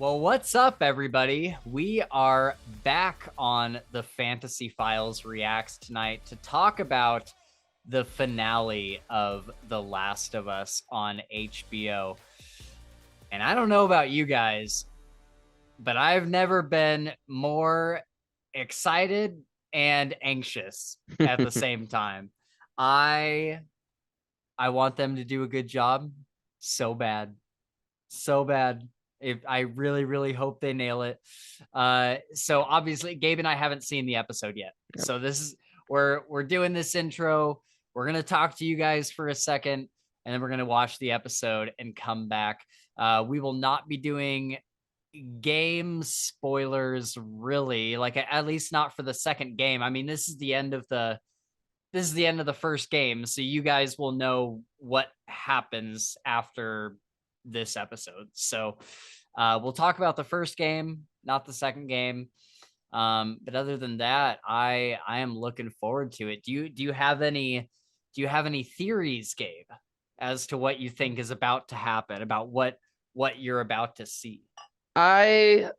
Well, what's up, everybody? We are back on the Fantasy Files Reacts tonight to talk about the finale of The Last of Us on HBO. And I don't know about you guys, but I've never been more excited and anxious at the same time. I want them to do a good job so bad. So bad. I really, really hope they nail it. So obviously, Gabe and I haven't seen the episode yet. Yep. So this is we're doing this intro. We're gonna talk to you guys for a second, and then we're gonna watch the episode and come back. We will not be doing game spoilers, really. Like at least not for the second game. I mean, this is the end of the first game, so you guys will know what happens after this episode. So we'll talk about the first game, not the second game. But other than that, I am looking forward to it. Do you have any theories, Gabe, as to what you think is about to happen, about what you're about to see? I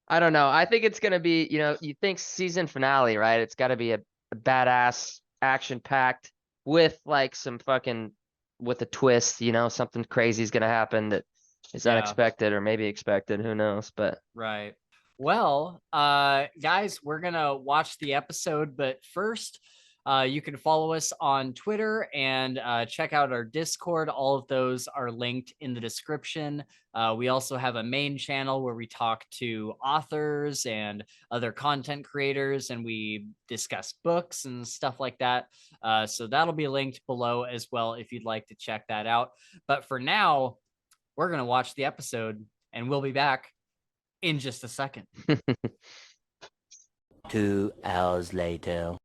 don't know. I think it's gonna be, you think season finale, right? It's got to be a badass, action-packed with like some fucking with a twist. Something crazy is gonna happen that is unexpected or maybe expected. Who knows? But right. Well, guys, we're gonna watch the episode, but first, you can follow us on Twitter and check out our Discord. All of those are linked in the description. We also have a main channel where we talk to authors and other content creators, and we discuss books and stuff like that. So that'll be linked below as well if you'd like to check that out. But for now, we're gonna watch the episode, and we'll be back in just a second. 2 hours later.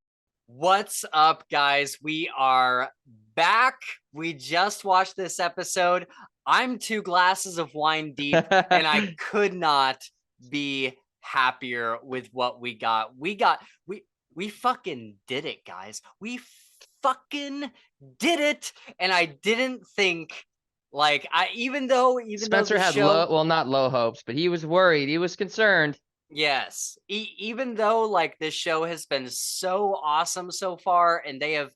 What's up, guys? We are back. We just watched this episode. I'm 2 glasses of wine deep, and I could not be happier with what we got. We fucking did it, guys. We fucking did it, and I didn't think even though Spencer the had show, not low hopes, but he was worried. He was concerned. yes, even though this show has been so awesome so far, and they have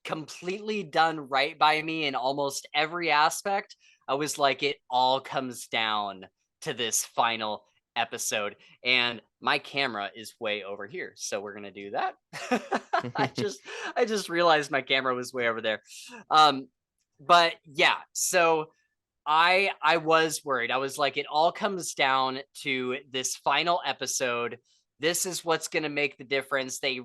completely done right by me in almost every aspect, I was like, it all comes down to this final episode, and my camera is way over here, so we're gonna do that. I just realized my camera was way over there. But yeah, so I was worried. I was like, it all comes down to this final episode. This is what's going to make the difference. They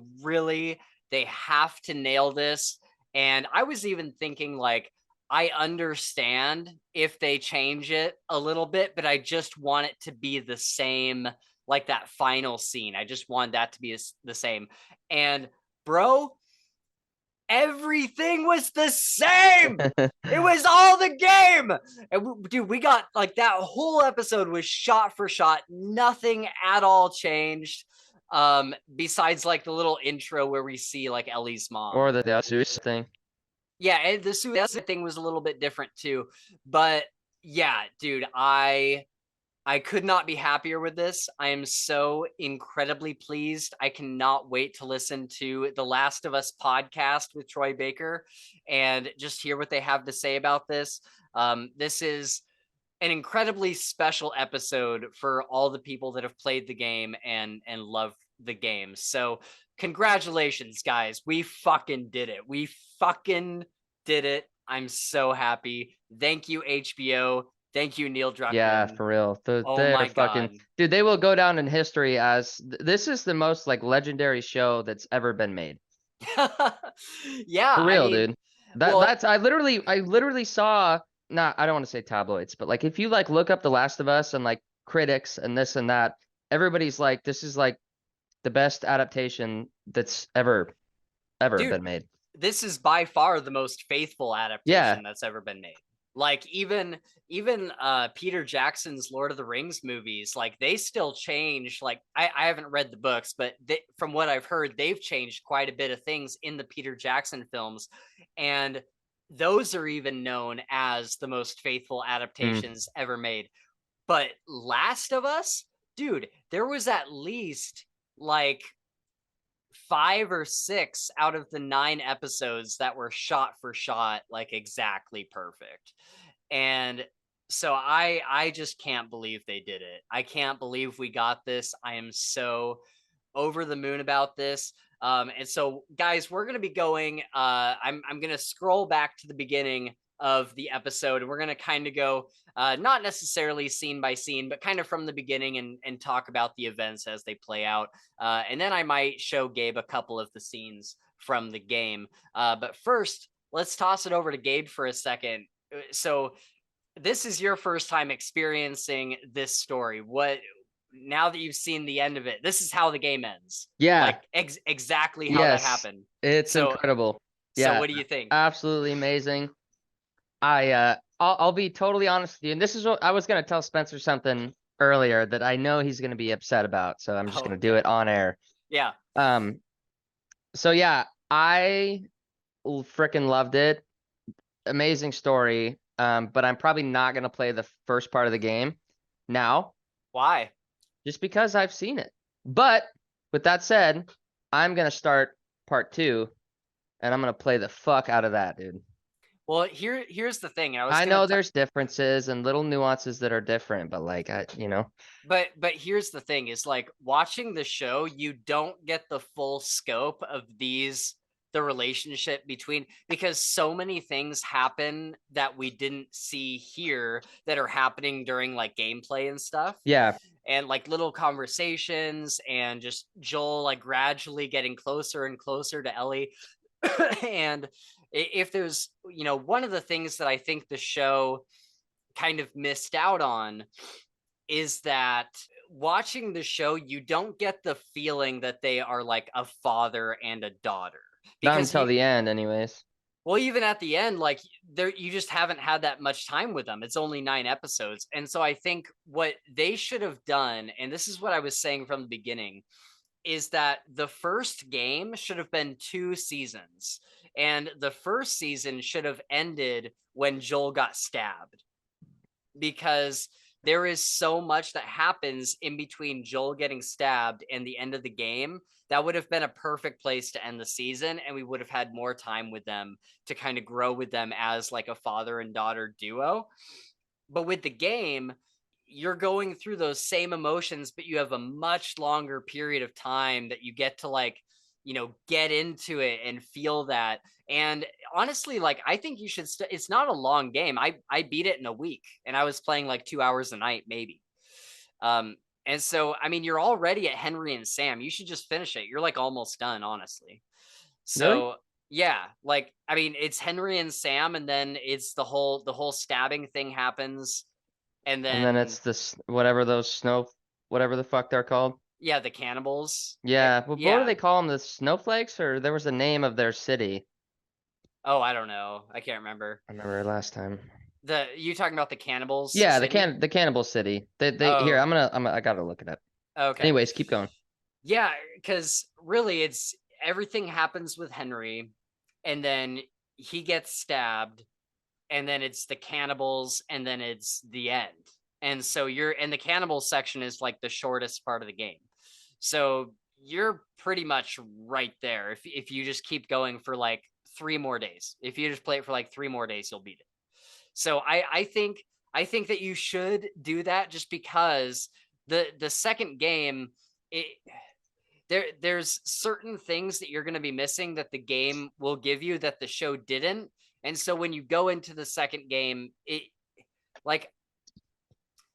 have to nail this. And I was even thinking, I understand if they change it a little bit, but I just want it to be the same, like that final scene. I just want that to be the same. And bro, everything was the same. It was all the game. And dude, we got that whole episode was shot for shot. Nothing at all changed. Besides the little intro where we see Ellie's mom. Or the Zeus thing. Yeah, and the Zeus thing was a little bit different too. But yeah, dude, I could not be happier with this. I am so incredibly pleased. I cannot wait to listen to the Last of Us podcast with Troy Baker and just hear what they have to say about this. This is an incredibly special episode for all the people that have played the game and love the game. So congratulations, guys. We fucking did it. We fucking did it. I'm so happy. Thank you, HBO. Thank you, Neil Druckmann. Yeah, for real. Oh They're my fucking God. dude. They will go down in history as this is the most legendary show that's ever been made. Yeah, For real, I mean, dude. well, That's I literally saw, not, I don't want to say tabloids, but if you look up The Last of Us and critics and this and that, everybody's like, this is the best adaptation that's ever dude, been made. this is by far the most faithful adaptation that's ever been made. Even Peter Jackson's Lord of the Rings movies, they still change. I haven't read the books, but from what I've heard, they've changed quite a bit of things in the Peter Jackson films, and those are even known as the most faithful adaptations ever made. But Last of Us, dude, there was at least like 5 or 6 out of the 9 episodes that were shot for shot like exactly perfect. And so I just can't believe they did it. I can't believe we got this. I am so over the moon about this. And so, guys, we're gonna be going. I'm gonna scroll back to the beginning of the episode, and we're gonna kind of go not necessarily scene by scene, but kind of from the beginning and talk about the events as they play out. And then I might show Gabe a couple of the scenes from the game. But first, let's toss it over to Gabe for a second. So this is your first time experiencing this story. What, now that you've seen the end of it, this is how the game ends. Yeah. Like exactly how that happened. It's So incredible. So Yeah, what do you think? absolutely amazing. I'll be totally honest with you, and this is what I was gonna tell Spencer something earlier that I know he's gonna be upset about, so I'm just gonna do it on air. Yeah. So yeah, I freaking loved it. Amazing story. But I'm probably not gonna play the first part of the game now. Why? Just because I've seen it. But with that said, I'm gonna start part 2, and I'm gonna play the fuck out of that, dude. Well, here's the thing. I know there's differences and little nuances that are different, but like But here's the thing: is like watching the show, you don't get the full scope of the relationship between, because so many things happen that we didn't see here that are happening during like gameplay and stuff. Yeah. And like little conversations and just Joel like gradually getting closer and closer to Ellie. And if there's, one of the things that I think the show kind of missed out on is that watching the show, you don't get the feeling that they are like a father and a daughter. Not until the end, anyways. Well, even at the end, like you just haven't had that much time with them. It's only 9 episodes. And so I think what they should have done, and this is what I was saying from the beginning, is that the first game should have been 2 seasons. And the first season should have ended when Joel got stabbed. Because there is so much that happens in between Joel getting stabbed and the end of the game. That would have been a perfect place to end the season, and we would have had more time with them to kind of grow with them as like a father and daughter duo. But with the game, you're going through those same emotions, but you have a much longer period of time that you get to like, get into it and feel that. And honestly, like, I think you should, it's not a long game. I beat it in a week, and I was playing like 2 hours a night, maybe. And so, I mean, you're already at Henry and Sam. You should just finish it. You're like almost done, honestly. So Really? yeah, like, I mean, it's Henry and Sam, and then it's the whole stabbing thing happens. And then it's this whatever the fuck they're called. Yeah, the cannibals. Yeah. Well, Yeah. what do they call them? The snowflakes, or there was a name of their city? Oh, I don't know. I can't remember. I remember last time. You talking about the cannibals? Yeah, city? the cannibal city. They here. I gotta look it up. Okay. Anyways, keep going. Yeah, because really, it's everything happens with Henry, and then he gets stabbed, and then it's the cannibals, and then it's the end. And so and the cannibal section is like the shortest part of the game. So you're pretty much right there. If you just keep going for like 3 more days, if you just play it for like 3 more days, you'll beat it. So I think that you should do that, just because the second game, there's certain things that you're going to be missing that the game will give you that the show didn't. And so when you go into the second game, it, like,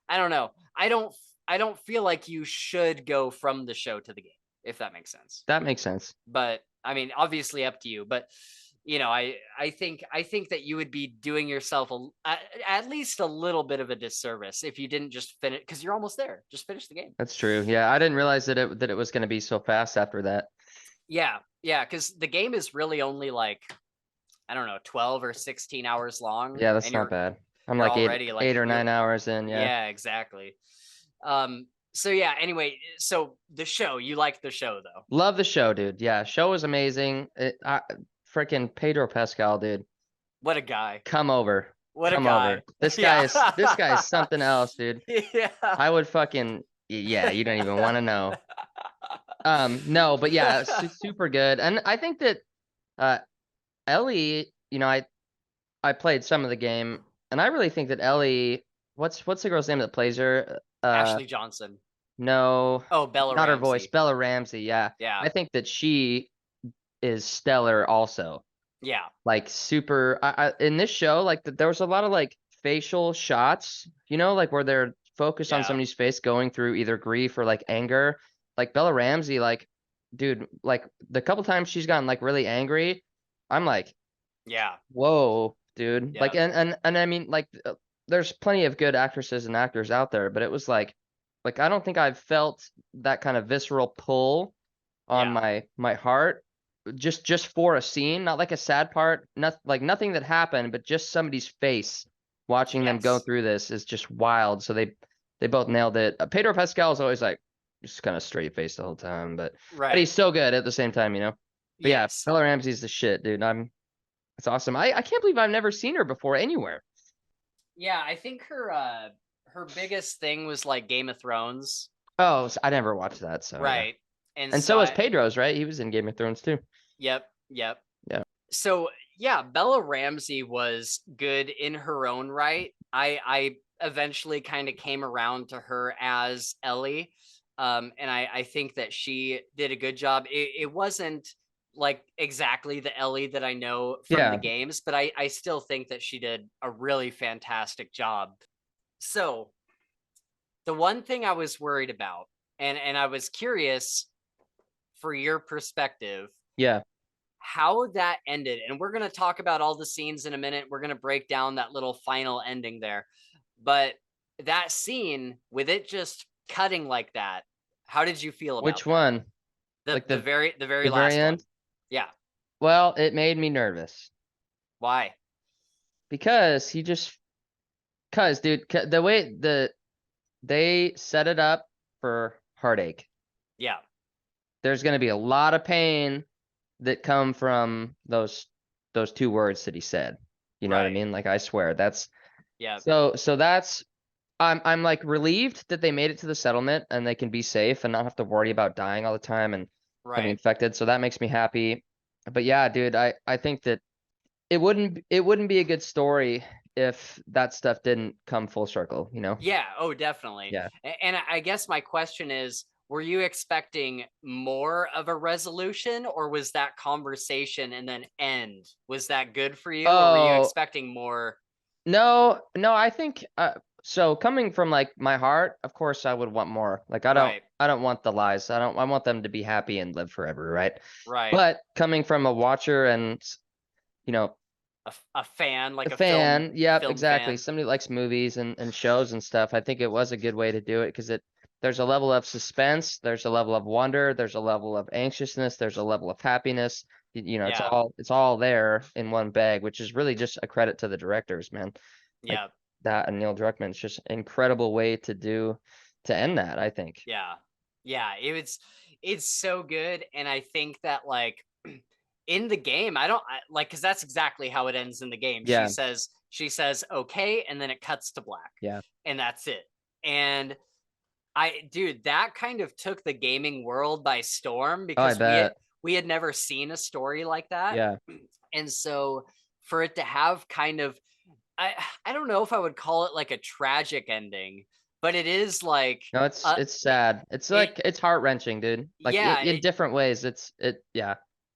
I don't know. I don't feel like you should go from the show to the game, if that makes sense. That makes sense. But I mean, obviously up to you, but I think that you would be doing yourself at least a little bit of a disservice if you didn't just finish, because you're almost there. Just finish the game. That's true. Yeah, I didn't realize that it was going to be so fast after that. Yeah, because the game is really only like, I don't know, 12 or 16 hours long. Yeah, that's not bad. I'm like eight or 9 hours in. Yeah, exactly. So yeah, anyway, so the show, you like the show though? Love the show, dude. Yeah, show is amazing. Freaking Pedro Pascal, dude. What a guy. Come over. What a Come guy. over. This Yeah. guy is something else, dude. Yeah. I would fucking yeah, you don't even want to know. No, but yeah, super good. And I think that uh Ellie, I played some of the game, and I really think that Ellie, what's the girl's name that plays her? Ashley Johnson. No, Oh, Bella not her voice, Ramsey. Bella Ramsey. Yeah, Yeah. I think that she is stellar also. Yeah. Like super. In this show, like there was a lot of like facial shots, like where they're focused on Yeah. somebody's face going through either grief or like anger. Like Bella Ramsey, like dude, like the couple times she's gotten like really angry, I'm like, Yeah. whoa, dude. Like, Yeah. and I mean, like, there's plenty of good actresses and actors out there, but it was like I don't think I've felt that kind of visceral pull on Yeah. my heart just for a scene, not like a sad part, not like nothing that happened, but just somebody's face watching them go Yes. through this is just wild. So they both nailed it. Pedro Pascal is always like just kind of straight faced the whole time, but Right. he's so good at the same time, But yeah, Yes. Bella Ramsey's the shit, dude. It's awesome. I can't believe I've never seen her before anywhere. Yeah, I think her biggest thing was like Game of Thrones. Oh, I never watched that, so yeah. Right. And And so so was Pedro's, right? He was in Game of Thrones too. yep. Yep. Yeah. So yeah, Bella Ramsey was good in her own right. I eventually kind of came around to her as Ellie. And I think that she did a good job. It wasn't like exactly the Ellie that I know from the Yeah. games, but I still think that she did a really fantastic job. So the one thing I was worried about, and I was curious for your perspective, Yeah. how that ended. And we're going to talk about all the scenes in a minute. We're going to break down that little final ending there. But that scene with it just cutting like that, how did you feel about Which that? one? The Like the very the last very end? one. Yeah. Well, it made me nervous Why? because dude, the way they set it up for heartache. Yeah. There's going to be a lot of pain that come from those two words that he said. You know what I Right. mean? Like I swear that's Yeah. so that's I'm like relieved that they made it to the settlement and they can be safe and not have to worry about dying all the time and getting Right. infected. So that makes me happy. But yeah, dude, I think that it wouldn't be a good story if that stuff didn't come full circle, Yeah. Oh, definitely. Yeah. And I guess my question is, were you expecting more of a resolution, or was that conversation and then end? Was that good for you, or were you Oh, expecting more? no, I think so coming from like my heart, of course I would want more. Like Right. I don't want the lies. I want them to be happy and live forever, right? Right. But coming from a watcher and you know, A fan, like a a film fan, yep, film exactly. fan. Somebody likes movies and shows and stuff. I think it was a good way to do it because there's a level of suspense, there's a level of wonder, there's a level of anxiousness, there's a level of happiness. Yeah. It's all there in one bag, which is really just a credit to the directors, man. Like Yeah. that and Neil Druckmann. It's just an incredible way to end that, I think. Yeah. Yeah. It's so good. And I think that like in the game, like, because that's exactly how it ends in the game. Yeah. She says okay, and then it cuts to black. Yeah. And that's it. And dude, that kind of took the gaming world by storm Oh, I because bet. we had never seen a story like that. Yeah. And so for it to have kind of, I don't know if I would call it like a tragic ending, but it is like, No, it's sad. It's like it's heart-wrenching, dude. Like yeah, in different ways. Yeah.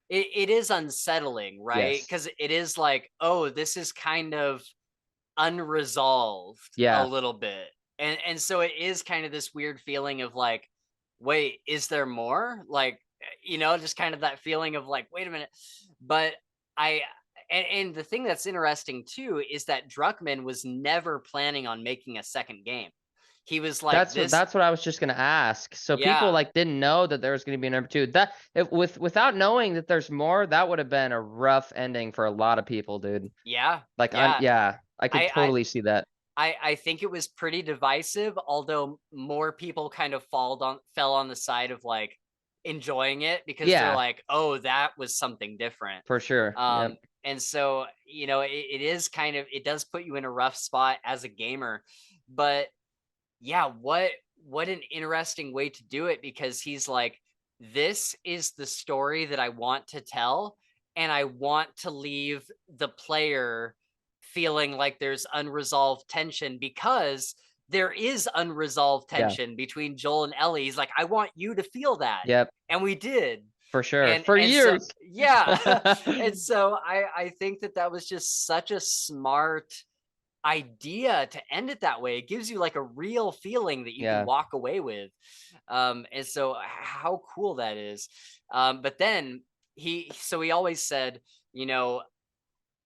it is unsettling, right? Yes. Because it is like, oh, this is kind of unresolved a Yeah. little bit. And so it is kind of this weird feeling of like, wait, is there more? Like, just kind of that feeling of like, wait a minute. But and the thing that's interesting too is that Druckmann was never planning on making a second game. He was like, That's what I was just gonna ask. So people yeah, like didn't know that there was gonna be a number two. Without knowing that there's more, that would have been a rough ending for a lot of people, dude. yeah, Like yeah. I could I, totally see that. I think it was pretty divisive, although more people kind of fell on the side of like enjoying it because they're Yeah, like, oh, that was something different. for sure. Yep. And so, it is kind of, it does put you in a rough spot as a gamer, but yeah, what an interesting way to do it, because he's like, this is the story that I want to tell, and I want to leave the player feeling like there's unresolved tension, because there is unresolved Yeah. tension between Joel and Ellie. He's like, I want you to feel that. Yep. And we did. For sure. And For and so years. yeah. And so I think that was just such a smart idea to end it that way. It gives you like a real feeling that you can Yeah. walk away with. And so how cool that is. But then he always said,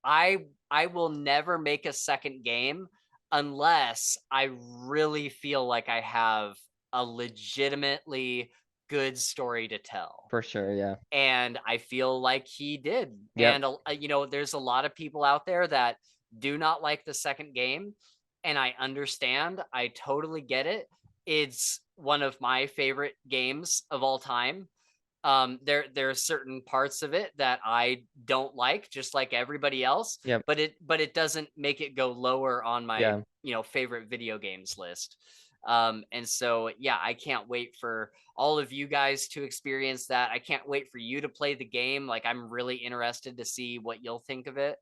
I will never make a second game unless I really feel like I have a legitimately good story to tell. For sure, yeah. And I feel like he did. Yep. And there's a lot of people out there that do not like the second game, and I understand. I totally get it. It's one of my favorite games of all time. There are certain parts of it that I don't like, just like everybody else. Yep. But it doesn't make it go lower on my Yeah. favorite video games list. And so yeah, I can't wait for all of you guys to experience that. I can't wait for you to play the game. Like, I'm really interested to see what you'll think of it.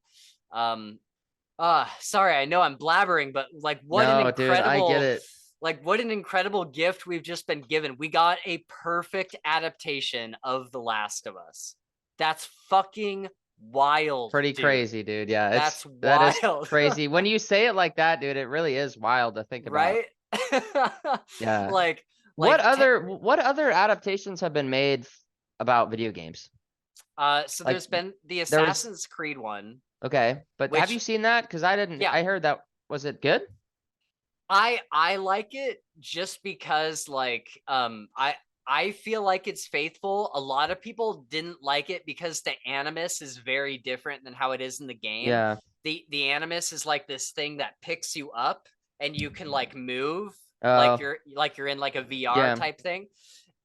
Sorry, I know I'm blabbering, but like, No, dude, I get it. like, what an incredible gift we've just been given. We got a perfect adaptation of The Last of Us. That's fucking wild. Pretty dude. crazy, dude. Yeah, That's that is wild. crazy. When you say it like that, dude, it really is wild to think about. Right? Yeah. Like what other adaptations have been made about video games? So Like, there's been the there was- Assassin's Creed one. Okay, but have you seen that? Because I didn't. Yeah. I heard that. Was it good? I like it just because, like, I feel like it's faithful. A lot of people didn't like it because the animus is very different than how it is in the game. Yeah. The animus is like this thing that picks you up and you can like move Oh. like you're in like a VR Yeah. type thing.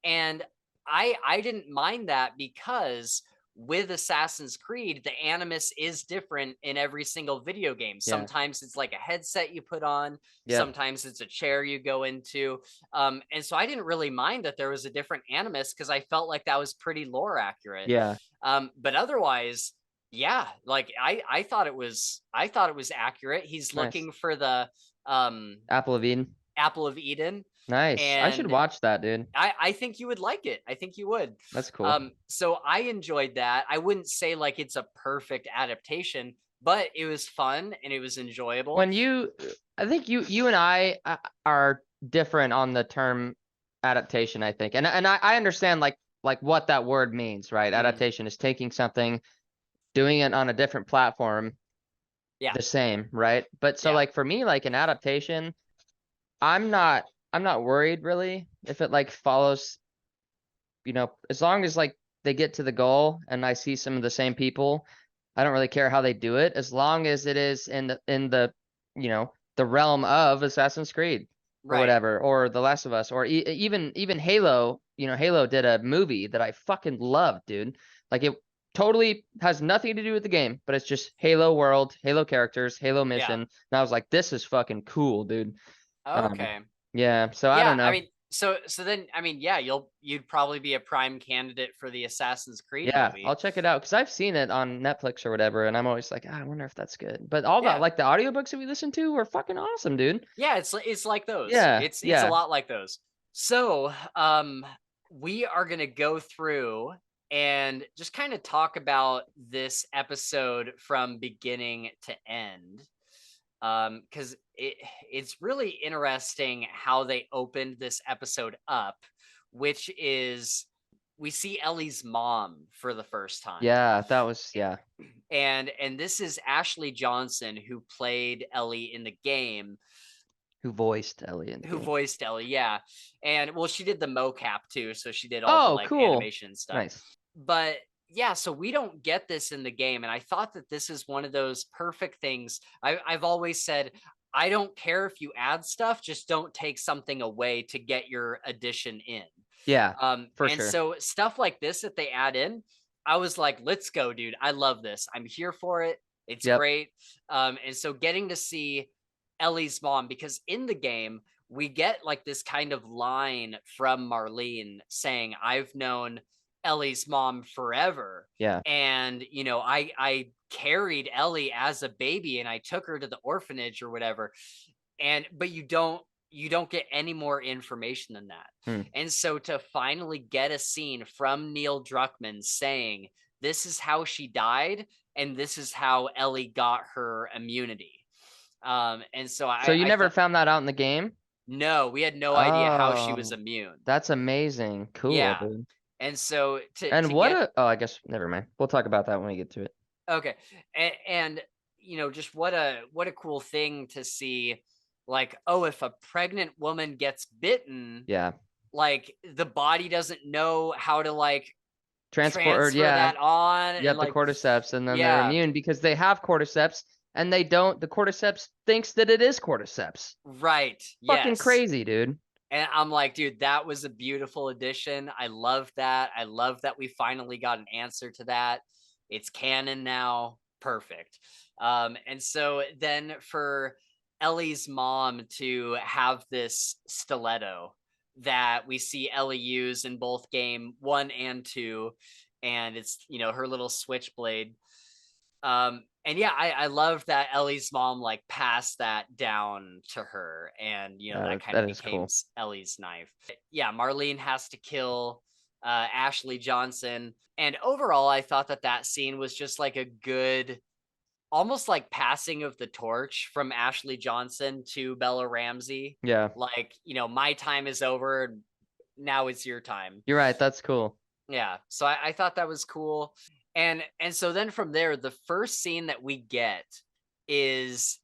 And I didn't mind that, because with Assassin's Creed, the animus is different in every single video game. Yeah. Sometimes it's like a headset you put on, Yep. sometimes it's a chair you go into. And so I didn't really mind that there was a different animus, because I felt like that was pretty lore accurate. Yeah. But otherwise, yeah, like I thought it was accurate. He's Nice. looking for the Apple of Eden. Apple of Eden. Nice. I should And watch that, dude. I think you would like it. I think you would. That's cool. So I enjoyed that. I wouldn't say like it's a perfect adaptation, but it was fun and it was enjoyable. I think you and I are different on the term adaptation, I think. And I understand like what that word means, right? Mhm. Adaptation is taking something, doing it on a different platform. Yeah. The same, right? But so like for me, like an adaptation, I'm not worried really if it like follows, as long as like they get to the goal and I see some of the same people, I don't really care how they do it, as long as it is in the the realm of Assassin's Creed or whatever, or The Last of Us, or even Halo. Halo did a movie that I fucking loved, dude. Like, it totally has nothing to do with the game, but it's just Halo world, Halo characters, Halo mission. And I was like, this is fucking cool, dude. Okay. Yeah, so I don't know. I mean, so then, I mean, yeah, you'd probably be a prime candidate for the Assassin's Creed movie. I'll check it out, because I've seen it on Netflix or whatever, and I'm always like, I wonder if that's good. But all that, like the audiobooks that we listen to, were fucking awesome, dude. Yeah, it's like those. Yeah, it's a lot like those. So, we are gonna go through and just kind of talk about this episode from beginning to end. Because it's really interesting how they opened this episode up, which is, we see Ellie's mom for the first time. Yeah, that was And this is Ashley Johnson, who played Ellie in the game. Who voiced Ellie voiced Ellie, yeah. And well, she did the mocap too, so she did all the like animation stuff. Nice. But yeah, so we don't get this in the game, and I thought that this is one of those perfect things. I've always said, I don't care if you add stuff, just don't take something away to get your addition in. Yeah, for and sure. so stuff like this that they add in, I was like, let's go, dude. I love this. I'm here for it. It's Yep. great. And so getting to see Ellie's mom, because in the game, we get like this kind of line from Marlene saying, I've known Ellie's mom forever. Yeah. And, you know, I carried Ellie as a baby and I took her to the orphanage or whatever. But you don't get any more information than that. And so to finally get a scene from Neil Druckmann saying, this is how she died and this is how Ellie got her immunity. And so So you I never thought, found that out in the game? no, we had no idea how she was Oh, immune. that's amazing. Cool, Yeah. dude. And so And to what get, I guess never mind. We'll talk about that when we get to it. okay. And you know, just what a cool thing to see, like, oh, if a pregnant woman gets bitten, Yeah. like the body doesn't know how to like Transport, transfer that on, and Yep, the like, cordyceps, and then they're yeah, immune because they have cordyceps and they don't, the cordyceps thinks that it is cordyceps. right, Fucking yes. crazy, dude. And I'm like, dude, that was a beautiful addition. I love that. I love that we finally got an answer to that. It's canon now. Perfect. And so then for Ellie's mom to have this stiletto that we see Ellie use in both game 1 and 2, and it's, you know, her little switchblade. And yeah, I love that Ellie's mom like passed that down to her, and you know, that kind of That is became cool. Ellie's knife. Yeah, Marlene has to kill Ashley Johnson, and overall, I thought that scene was just like a good, almost like passing of the torch from Ashley Johnson to Bella Ramsey. Yeah, Like, you know, my time is over. Now it's your time. you're right. That's cool. Yeah, so I thought that was cool. And so then from there, the first scene that we get is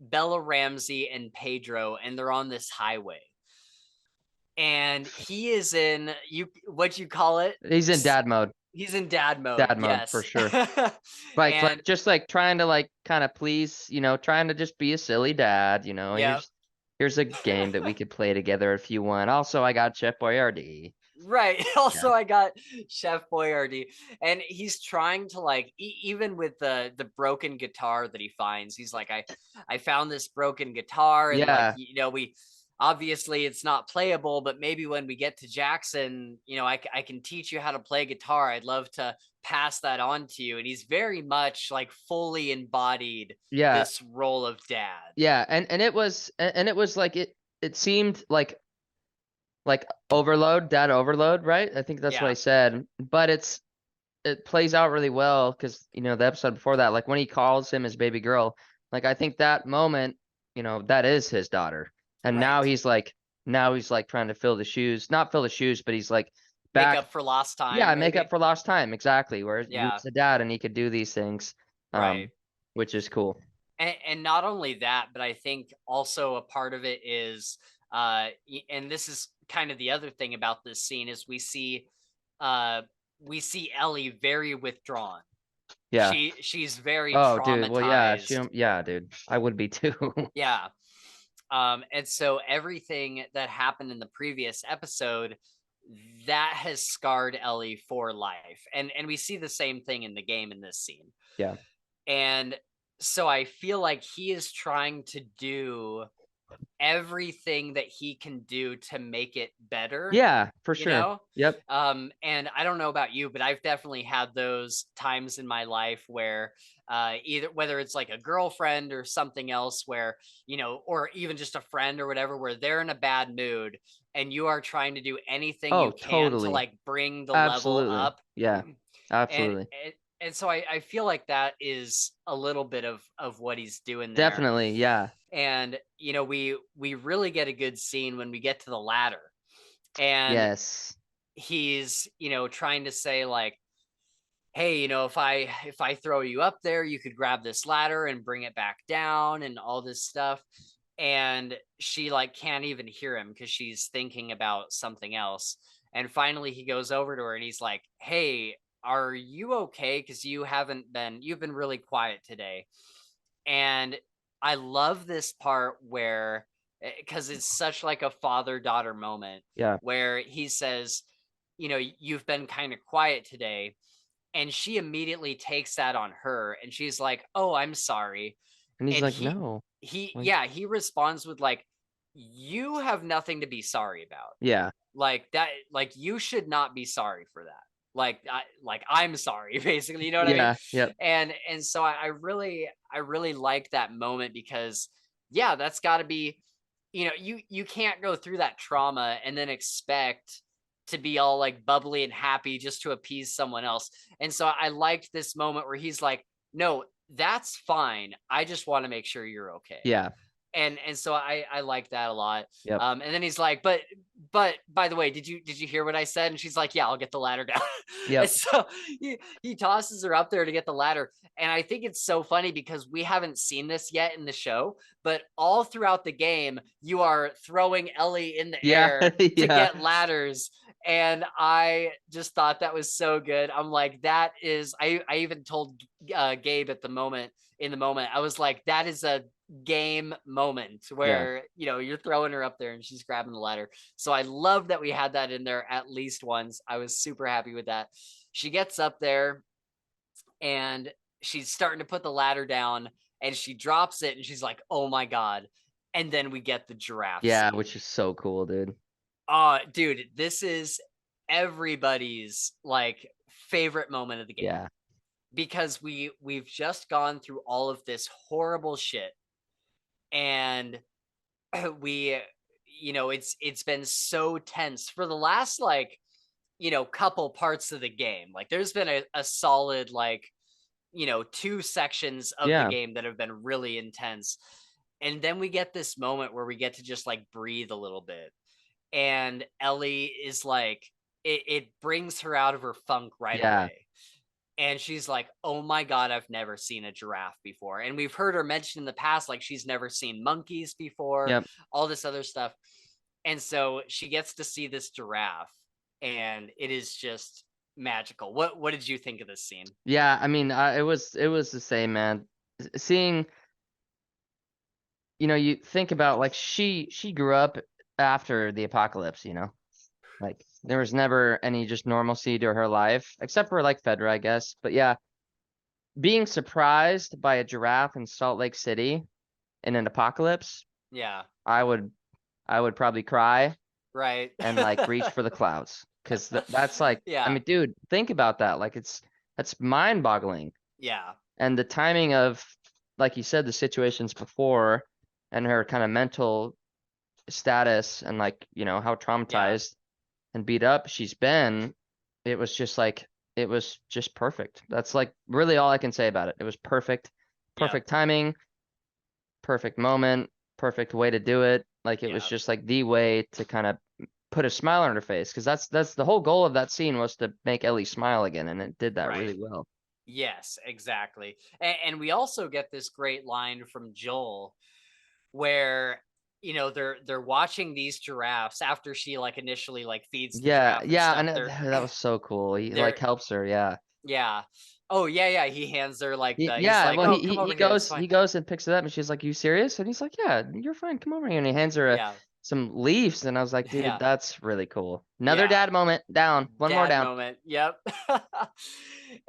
Bella Ramsey and Pedro, and they're on this highway. And he is in, you what you call it? He's in dad mode. He's in dad mode. Dad mode for Yes. sure. Like And just like trying to like kind of please, you know, trying to just be a silly dad, you know. yeah. Here's a game that we could play together if you want. Also, I got Chef Boyardee. Right. Yeah. Also, I got Chef Boyardee, and he's trying to like, even with the broken guitar that he finds, he's like, I found this broken guitar, and like, Yeah. you know, we obviously it's not playable, but maybe when we get to Jackson, you know, I can teach you how to play guitar. I'd love to pass that on to you. And he's very much like fully embodied Yeah. this role of dad. Yeah. And it was like it seemed like overload, dad overload, right? I think that's what Yeah. I said. But it plays out really well because, you know, the episode before that, like when he calls him his baby girl, like I think that moment, you know, that is his daughter. And Right. now he's like trying to fill the shoes, not fill the shoes, but he's like Make back. up for lost time. Yeah, maybe. make up for lost time. Exactly. Where he Yeah. was a dad and he could do these things. Right. Which is cool. And not only that, but I think also a part of it is, and this is kind of the other thing about this scene, is we see Ellie very withdrawn. Yeah. She's very Oh, traumatized. dude. Well, yeah, dude. I would be too. Yeah. And so everything that happened in the previous episode, that has scarred Ellie for life. And we see the same thing in the game in this scene. Yeah. And so I feel like he is trying to do everything that he can do to make it better. Yeah, for You sure. know? Yep. And I don't know about you, but I've definitely had those times in my life where either whether it's like a girlfriend or something else where, you know, or even just a friend or whatever, where they're in a bad mood and you are trying to do anything Oh, you can totally. to like bring the Absolutely. level up. Yeah. And Absolutely. and so I feel like that is a little bit of what he's doing there. Definitely. Yeah. And you know, we really get a good scene when we get to the ladder, and Yes. he's, you know, trying to say like, hey, you know, if I throw you up there, you could grab this ladder and bring it back down and all this stuff. And she like can't even hear him because she's thinking about something else. And finally he goes over to her and he's like, hey, are you okay? Because you've been really quiet today. And I love this part where, because it's such like a father-daughter moment. Yeah. Where he says, you know, you've been kind of quiet today. And she immediately takes that on her, and she's like, "Oh, I'm sorry." And he's And like, no. Like, he responds with like, "You have nothing to be sorry about. yeah. Like that, like you should not be sorry for that. Like I'm sorry, basically, you know what I mean?" Yeah. Yep. And so I really like that moment, because yeah, that's got to be, you can't go through that trauma and then expect to be all like bubbly and happy just to appease someone else. And so I liked this moment where he's like, "No, that's fine. I just want to make sure you're okay." Yeah. And so I like that a lot. Yep. And then he's like, but by the way, did you hear what I said? And she's like, "Yeah, I'll get the ladder down." And Yep. so he tosses her up there to get the ladder. And I think it's so funny because we haven't seen this yet in the show, but all throughout the game, you are throwing Ellie in the Yeah. air to Yeah. get ladders. And I just thought that was so good. I'm like, that is, I even told Gabe in the moment, I was like, that is a game moment Yeah. where, you're throwing her up there and she's grabbing the ladder. So I love that we had that in there at least once. I was super happy with that. She gets up there and she's starting to put the ladder down, and she drops it and she's like, "Oh my God." And then we get the giraffe Yeah. scene. Which is so cool, dude. Dude, this is everybody's like favorite moment of the game, Yeah. because we've just gone through all of this horrible shit, and we, it's been so tense for the last like, couple parts of the game. Like there's been a solid like, two sections of the Yeah. game that have been really intense. And then we get this moment where we get to just like breathe a little bit. And Ellie is like, it brings her out of her funk right Yeah. away. And she's like, "Oh my God, I've never seen a giraffe before." And we've heard her mention in the past, like she's never seen monkeys before, Yep. all this other stuff. And so she gets to see this giraffe, and it is just magical. What did you think of this scene? Yeah. I mean, it was the same, man. Seeing, you think about like she grew up after the apocalypse, like there was never any just normalcy to her life except for like Fedra, I guess. But yeah, being surprised by a giraffe in Salt Lake City in an apocalypse, Yeah, I would probably cry right. and like reach for the clouds because that's like, I Yeah, mean, dude, think about that. Like that's mind-boggling. yeah, And the timing of, like you said, the situations before and her kind of mental status and like, how yeah, traumatized and beat up she's been, it was just like, it was just perfect. That's like really all I can say about it. It was perfect, yeah, perfect timing, perfect moment, perfect way to do it. Like it was yeah. just like the way to kind of put a smile on her face because that's the whole goal of that scene was to make Ellie smile again, and it did that Right. really well. Yes, exactly. And we also get this great line from Joel where, they're watching these giraffes after she like initially like feeds the Yeah, giraffe and yeah, stuff. and that was so cool. He like They're helps her, yeah. yeah. Oh yeah, yeah. He hands her like he's Yeah, like, well, "Oh, come over he here. It's goes fine." he goes and picks it up, and she's like, "You serious?" And he's like, "Yeah, you're fine. Come over here." And he hands her Yeah. some leaves, and I was like, "Dude, Yeah. that's really cool." Another Yeah. dad moment. Down. One more Dad down. moment. Yep.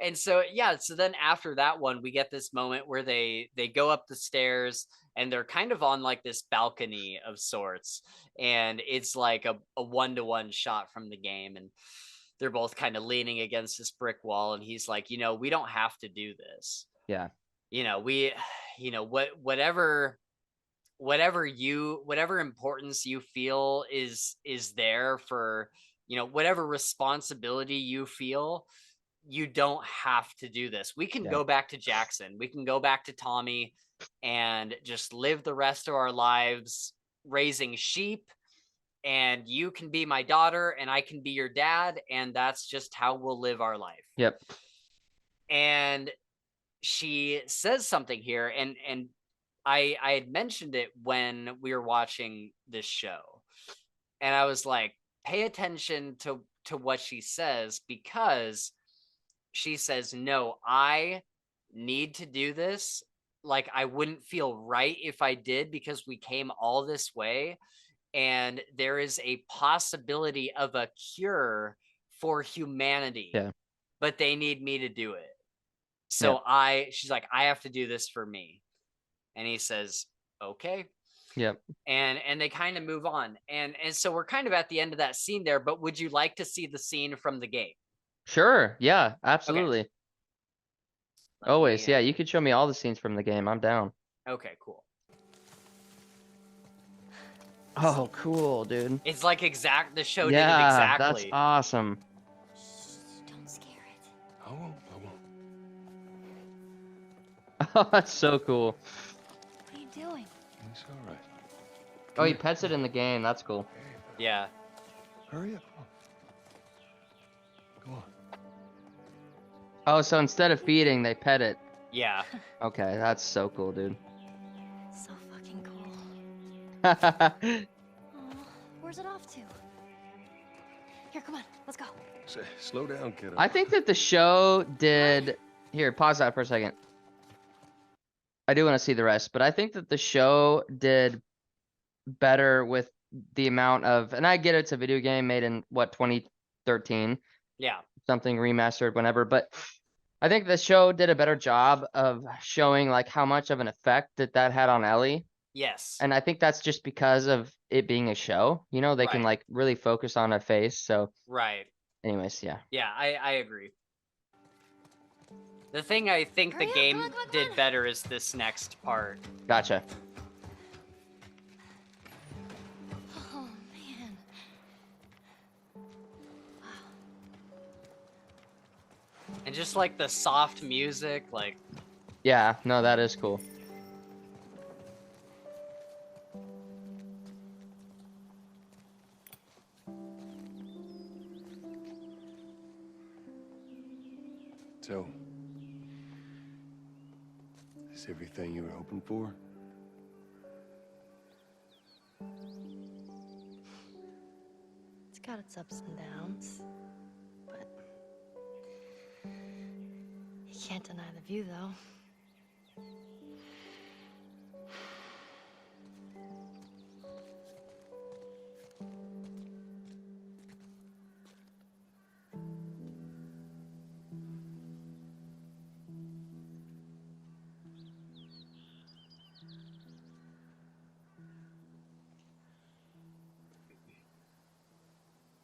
And so yeah, so then after that one, we get this moment where they go up the stairs, and they're kind of on like this balcony of sorts, and it's like a one-to-one shot from the game, and they're both kind of leaning against this brick wall, and he's like, "We don't have to do this. Yeah. We whatever importance you feel is there for, whatever responsibility you feel, you don't have to do this. We can Yeah. go back to Jackson, we can go back to Tommy, and just live the rest of our lives raising sheep, and you can be my daughter and I can be your dad, and that's just how we'll live our life." Yep. And she says something here, and I had mentioned it when we were watching this show, and I was like, pay attention to what she says, because she says, "No, I need to do this. Like I wouldn't feel right if I did, because we came all this way, and there is a possibility of a cure for humanity Yeah. but they need me to do it. Yep. So she's like, I have to do this for me. And he says, okay. Yep. And they kind of move on. And so we're kind of at the end of that scene there, but would you like to see the scene from the game? Sure. Yeah, Okay. absolutely. Let Always. me, Yeah, you could show me all the scenes from the game. I'm down. okay, cool. Oh, cool, dude. It's like the show did it Yeah, that's exactly. awesome. Don't scare it. I won't. Oh, that's so cool. What are you doing? It's all right. Oh, he pets it in the game. That's cool. Yeah. Hurry up. Come on. Oh, so instead of feeding, they pet it. Yeah. Okay, that's so cool, dude. So fucking cool. Yeah, Oh, where's it off to? Here, come on, let's go. Say, slow down, kiddo. I think that the show did. Here, pause that for a second. I do want to see the rest, but I think that the show did better with the amount of, and I get it's a video game made in what, 2013, Yeah. something remastered, whenever, but I think the show did a better job of showing like how much of an effect that had on Ellie. Yes. And I think that's just because of it being a show, you know, they can Right. like really focus on a face. So Right. anyways, yeah. Yeah, I agree. The thing I think the Hurry up, game come on. did better is this next part. Gotcha. Oh, man. And just like the soft music, like, Yeah, no, that is cool. So, is everything you were hoping for? It's got its ups and downs, but you can't deny the view, though.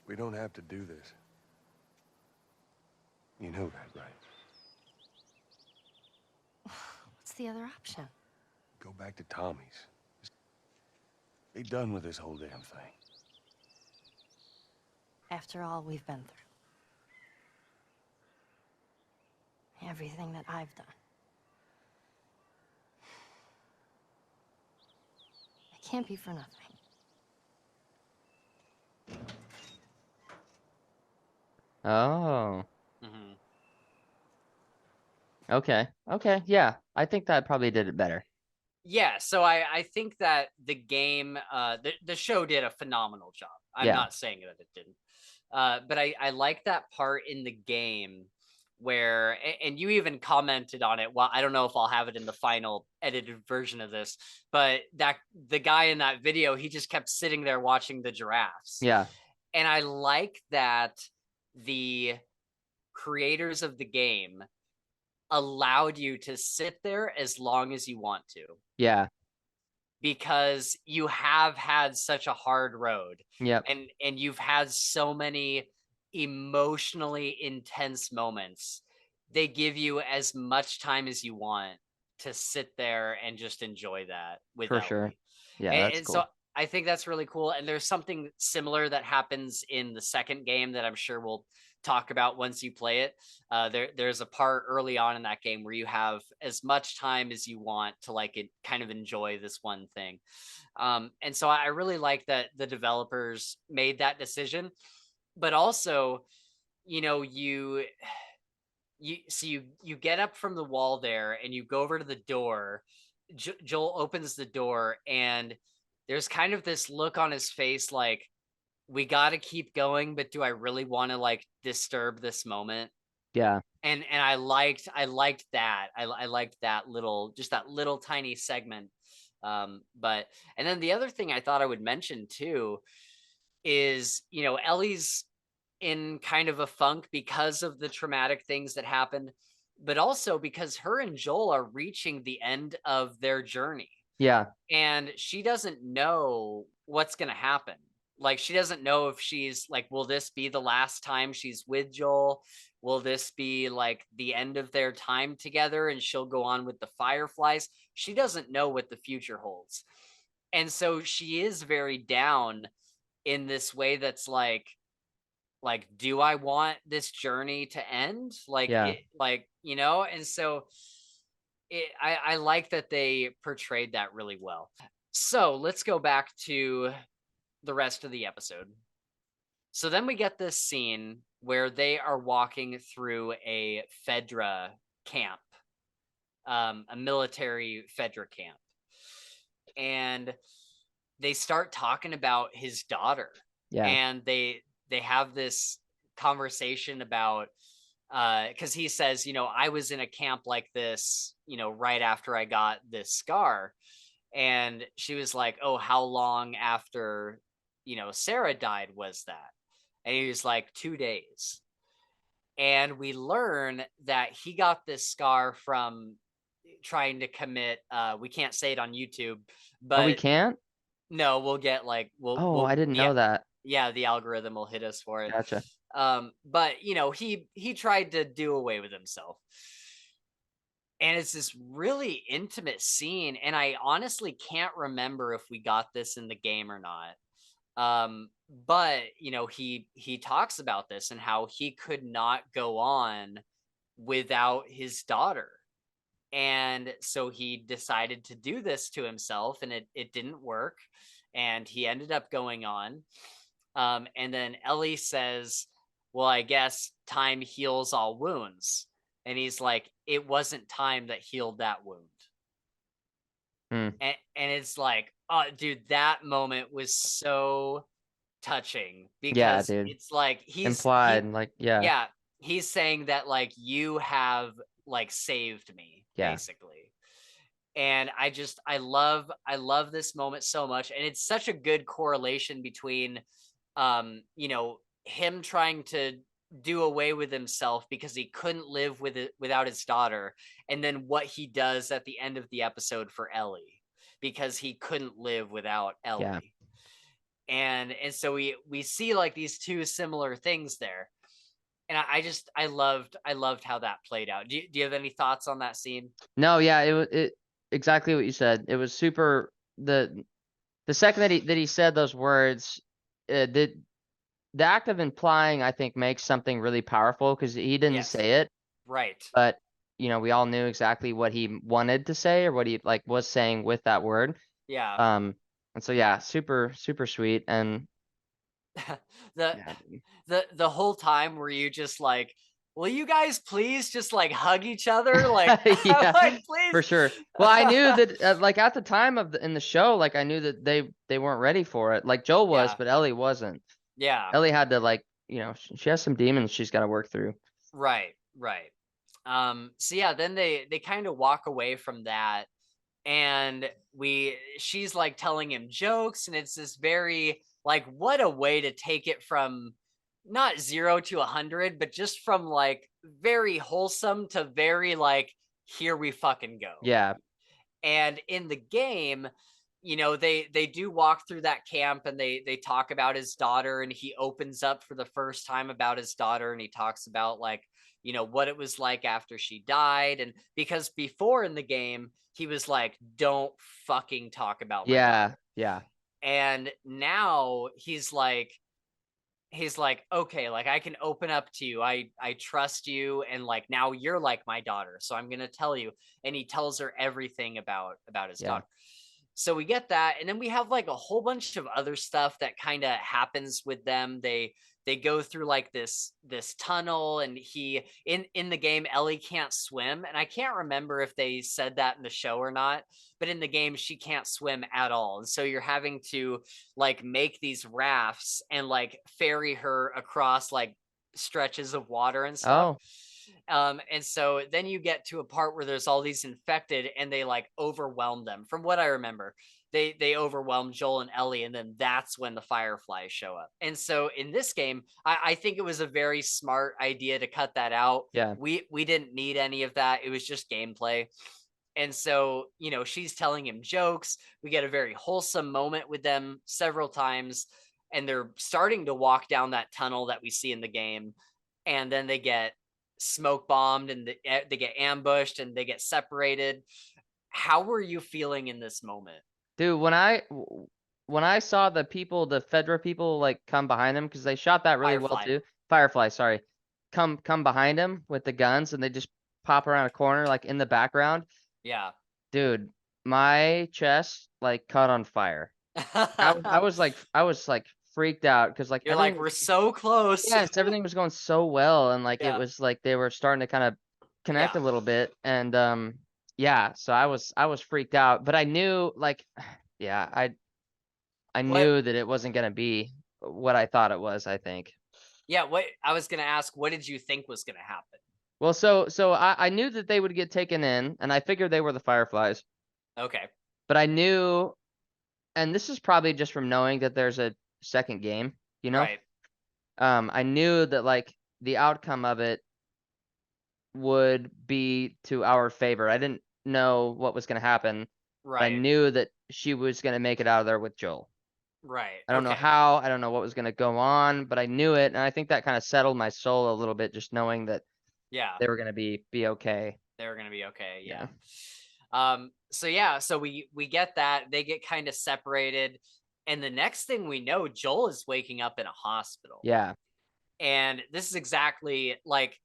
We don't have to do this. You know that, right? What's the other option? Go back to Tommy's. Just be done with this whole damn thing. After all we've been through. Everything that I've done. It can't be for nothing. Oh, mhm. okay. Okay, yeah. I think that probably did it better. Yeah, so I think that the game, the show did a phenomenal job. I'm Yeah. not saying that it didn't. But I like that part in the game where, and you even commented on it. Well, I don't know if I'll have it in the final edited version of this, but that the guy in that video, he just kept sitting there watching the giraffes. Yeah. And I like that the creators of the game allowed you to sit there as long as you want to, Yeah. because you have had such a hard road, Yep. and you've had so many emotionally intense moments. They give you as much time as you want to sit there and just enjoy that For without sure. me. Yeah, And, that's and cool. so I think that's really cool. And there's something similar that happens in the second game that I'm sure we'll talk about once you play it. There's a part early on in that game where you have as much time as you want to like kind of enjoy this one thing. And so I really like that the developers made that decision, but also, you know, you get up from the wall there and you go over to the door. Joel opens the door and there's kind of this look on his face like, we got to keep going, but do I really want to like disturb this moment? Yeah. And I liked that. I liked that little, just that little tiny segment. But and then the other thing I thought I would mention too is, you know, Ellie's in kind of a funk because of the traumatic things that happened, but also because her and Joel are reaching the end of their journey. Yeah. And she doesn't know what's going to happen. Like, she doesn't know if she's like, will this be the last time she's with Joel? Will this be like the end of their time together and she'll go on with the Fireflies? She doesn't know what the future holds. And so she is very down in this way that's like, do I want this journey to end? Like, Yeah. and so I like that they portrayed that really well. So let's go back to the rest of the episode. So then we get this scene where they are walking through a Fedra camp, a military Fedra camp. And they start talking about his daughter. Yeah. And they have this conversation about, because he says, I was in a camp like this, right after I got this scar. And she was like, oh, how long after, Sarah died was that? And he was like, 2 days. And we learn that he got this scar from trying to commit, we can't say it on YouTube, but Oh, we can't? no, we'll get like, Oh, I didn't know that. Yeah, the algorithm will hit us for it. Gotcha. But he tried to do away with himself. And it's this really intimate scene, and I honestly can't remember if we got this in the game or not. But he talks about this and how he could not go on without his daughter. And so he decided to do this to himself, and it didn't work, and he ended up going on. And then Ellie says, well, I guess time heals all wounds. And he's like, it wasn't time that healed that wound. And it's like, oh, dude, that moment was so touching, because it's like he's implied, yeah, he's saying that like, you have like saved me, basically. And I love this moment so much, and it's such a good correlation between him trying to do away with himself because he couldn't live with it without his daughter, and then what he does at the end of the episode for Ellie, because he couldn't live without Ellie. Yeah. And so we see like these two similar things there. And I loved how that played out. Do you have any thoughts on that scene? No, yeah, it exactly what you said. It was super. The second that he said those words, the act of implying, I think, makes something really powerful, because he didn't say it, right? But we all knew exactly what he wanted to say, or what he like was saying with that word. Yeah. And so yeah, super sweet. And the whole time were you just like, will you guys please just like hug each other? Like, yeah, like, please. For sure. Well, I knew that like at the time in the show, like I knew that they weren't ready for it. Like Joel was, but Ellie wasn't. Yeah. Ellie had to like, she has some demons she's got to work through. Right. So yeah, then they kind of walk away from that, and she's like telling him jokes, and it's this very like, what a way to take it from not 0 to 100, but just from like very wholesome to very like, here we fucking go. Yeah. And in the game, they do walk through that camp, and they talk about his daughter, and he opens up for the first time about his daughter, and he talks about like, what it was like after she died. And because before in the game, he was like, don't fucking talk about my daughter. Yeah. And now he's like, okay, like I can open up to you. I trust you. And like, now you're like my daughter. So I'm going to tell you. And he tells her everything about his daughter. So we get that. And then we have like a whole bunch of other stuff that kind of happens with them. They go through like this tunnel, and in the game, Ellie can't swim. And I can't remember if they said that in the show or not, but in the game, she can't swim at all. And so you're having to like make these rafts and like ferry her across like stretches of water and stuff. And so then you get to a part where there's all these infected, and they like overwhelm them, from what I remember. they overwhelm Joel and Ellie, and then that's when the Fireflies show up. And so in this game, I think it was a very smart idea to cut that out. Yeah. We didn't need any of that. It was just gameplay. And so, she's telling him jokes. We get a very wholesome moment with them several times, and they're starting to walk down that tunnel that we see in the game. And then they get smoke bombed, and they get ambushed, and they get separated. How were you feeling in this moment? Dude, when I saw the Fedra people like come behind him, because they shot that really well Firefly. too. Firefly, sorry. Come behind him with the guns, and they just pop around a corner like in the background. Yeah. Dude, my chest like caught on fire. I was like freaked out because like You're like, everything we're was so close. yes, everything was going so well, and like it Yeah. was like they were starting to kind of connect Yeah. a little bit, and yeah, so I was freaked out, but I knew like yeah, I knew that it wasn't gonna be what I thought it was, I think. Yeah, what I was gonna ask, what did you think was gonna happen? Well, so I knew that they would get taken in, and I figured they were the Fireflies, Okay. but I knew, and this is probably just from knowing that there's a second game, Right. I knew that like the outcome of it would be to our favor. I didn't know what was going to happen, but I Right. knew that she was going to make it out of there with Joel. Right. I don't know Okay. how, I don't know what was going to go on, but I knew it, and I think that kind of settled my soul a little bit, just knowing that Yeah. they were going to be okay. They were gonna be okay. Yeah. So we get that. They get kind of separated. And the next thing we know, Joel is waking up in a hospital. Yeah. And this is exactly like,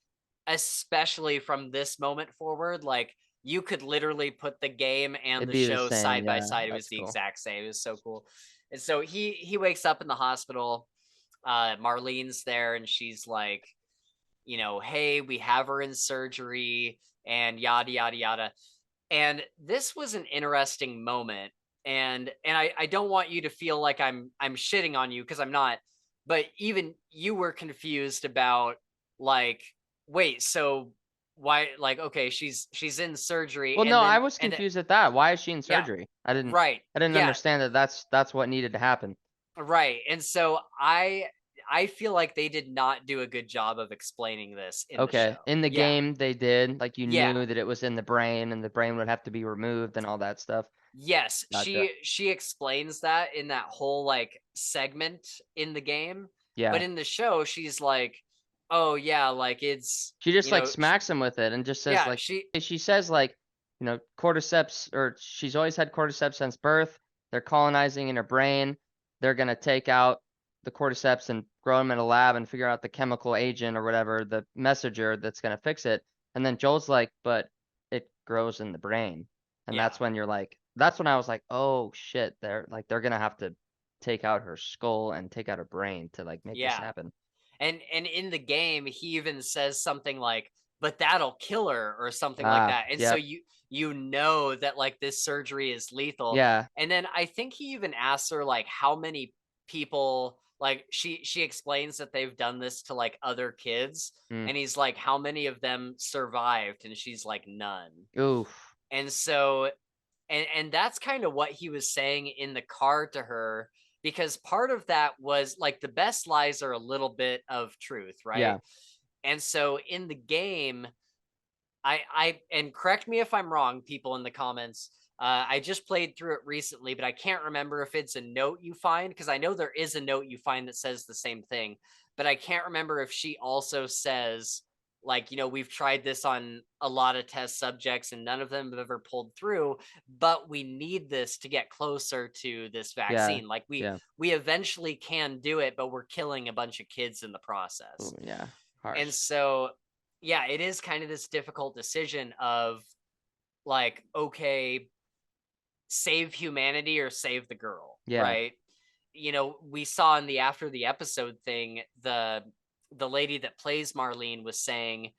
especially from this moment forward, like you could literally put the game and It'd the be the show same, side by yeah, side. It was that's the cool. exact same. It was so cool. And so he wakes up in the hospital. Marlene's there, and she's like, hey, we have her in surgery, and yada yada yada. And this was an interesting moment. And I don't want you to feel like I'm shitting on you, because I'm not. But even you were confused about, like, wait, so why, like, okay, she's in surgery, Well, and no, I then was confused at that. Why is she in yeah, surgery? right, I didn't yeah, understand that that's what needed to happen. right. And so I feel like they did not do a good job of explaining this in the show. Okay. In the Yeah. game, they did. Like you Yeah. knew that it was in the brain, and the brain would have to be removed and all that stuff. Yes, Gotcha. she explains that in that whole like segment in the game. Yeah. But in the show, she's like, "Oh yeah, like it's She just like smacks him with it and just says yeah, like she says like, cordyceps, or she's always had cordyceps since birth. They're colonizing in her brain. They're gonna take out the cordyceps and grow them in a lab and figure out the chemical agent or whatever, the messenger that's gonna fix it. And then Joel's like, but it grows in the brain. And Yeah. that's when that's when I was like, oh shit, they're gonna have to take out her skull and take out her brain to like make this Yeah. happen. And in the game, he even says something like, "But that'll kill her," or something like that. And so Yep. you know that like this surgery is lethal. Yeah. And then I think he even asks her like how many people, like she explains that they've done this to like other kids, Mm. and he's like, how many of them survived? And she's like, none. Oof. And so and that's kind of what he was saying in the car to her, because part of that was like the best lies are a little bit of truth, right? Yeah. And so in the game, I and correct me if I'm wrong, people in the comments. I just played through it recently, but I can't remember if it's a note you find, because I know there is a note you find that says the same thing, but I can't remember if she also says, like, we've tried this on a lot of test subjects and none of them have ever pulled through, but we need this to get closer to this vaccine. Like we eventually can do it, but we're killing a bunch of kids in the process. Ooh, yeah. Harsh. And so, yeah, it is kind of this difficult decision of like, okay, save humanity or save the girl, right? We saw in the after the episode thing, the lady that plays Marlene was saying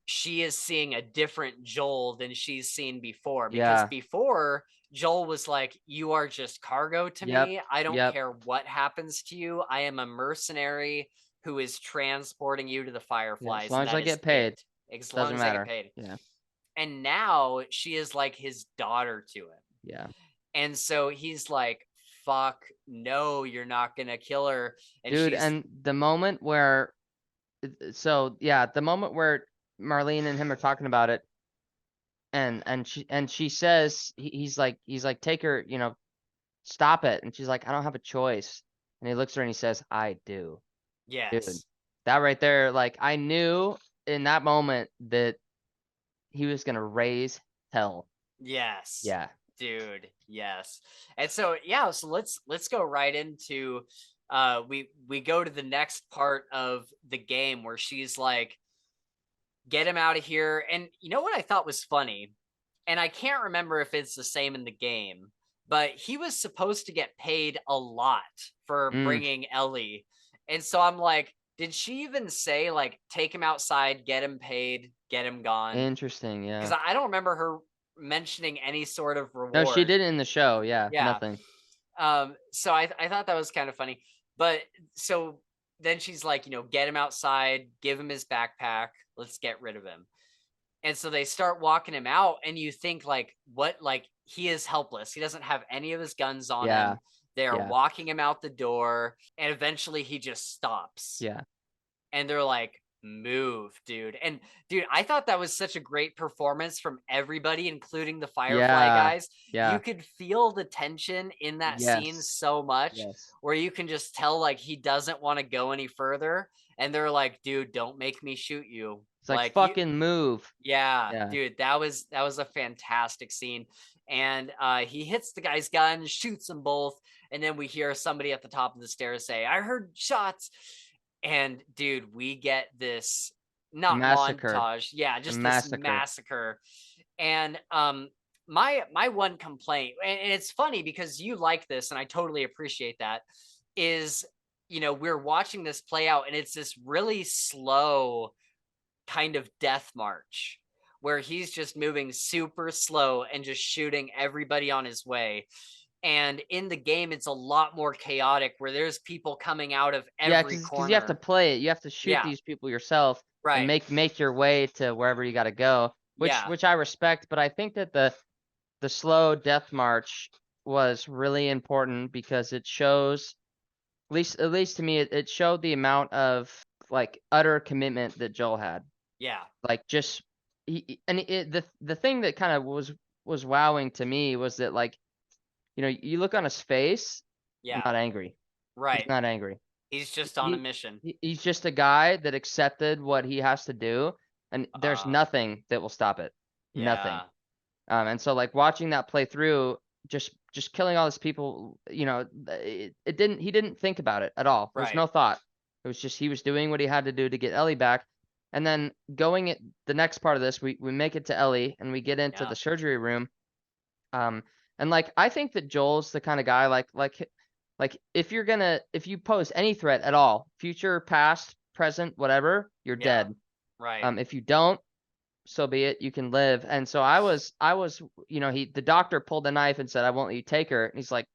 she is seeing a different Joel than she's seen before, because before Joel was like, you are just cargo to me. I don't care what happens to you. I am a mercenary who is transporting you to the Fireflies. As long as I get paid. As long as I get paid. Yeah. And now she is like his daughter to him. Yeah. And so he's like, fuck, no, you're not gonna kill her. And Dude, she's, and the moment where, so yeah, the moment where Marlene and him are talking about it, and she says, he's like, take her, stop it. And she's like, I don't have a choice. And he looks at her and he says, I do. Dude, yes, that right there, like, I knew in that moment that he was gonna raise hell. yes, Yeah. dude, yes. And so yeah, so let's go right into we go to the next part of the game where she's like, get him out of here. And you know what I thought was funny? And I can't remember if it's the same in the game, but he was supposed to get paid a lot for Mm, bringing Ellie. And so I'm like, did she even say, like, take him outside, get him paid, get him gone? interesting. Yeah. Because I don't remember her mentioning any sort of No, she reward. didn't in the show. Yeah. Yeah. Nothing. So I thought that was kind of funny. But so then she's like, get him outside, give him his backpack, let's get rid of him. And so they start walking him out, and you think, like, what? Like, he is helpless. He doesn't have any of his guns on Yeah. him. They're Yeah. walking him out the door, and eventually he just stops. Yeah. And they're like, move, dude. And dude, I thought that was such a great performance from everybody, including the Firefly Yeah. guys. You Yeah. could feel the tension in that scene Yes. so much, Yes. where you can just tell, like, he doesn't want to go any further. And they're like, dude, don't make me shoot you. It's like, Like, you, fucking move. yeah, Yeah. dude, that was a fantastic scene. And he hits the guy's gun, shoots them both, and then we hear somebody at the top of the stairs say, I heard shots. And dude, we get this, not Massacre. montage, yeah, A just this massacre. massacre. And my one complaint, and it's funny because you like this and I totally appreciate that, is, we're watching this play out and it's this really slow kind of death march where he's just moving super slow and just shooting everybody on his way. And in the game, it's a lot more chaotic where there's people coming out of Yeah, every because you have to corner. play it. You have to shoot Yeah, these people yourself and right. make your way to wherever you got to go, Yeah, which I respect. But I think that the slow death march was really important because it shows, at least to me, it showed the amount of like utter commitment that Joel had. yeah, Like, just the thing that kind of was wowing to me was that, like, you look on his face, yeah, not angry. He's right. not angry. He's just on a He, mission. he's just a guy that accepted what he has to do, and there's Uh, nothing that will stop it. Nothing. yeah, And so, like, watching that play through, just killing all these people, he didn't think about it at all. There was right. no thought. It was just he was doing what he had to do to get Ellie back. And then the next part of this, we make it to Ellie and we get into Yeah, the surgery room. And like, I think that Joel's the kind of guy, like if you pose any threat at all, future, past, present, whatever, you're yeah, dead. right. If you don't, so be it, you can live. And so I was, the doctor pulled the knife and said, I won't let you take her. And he's like,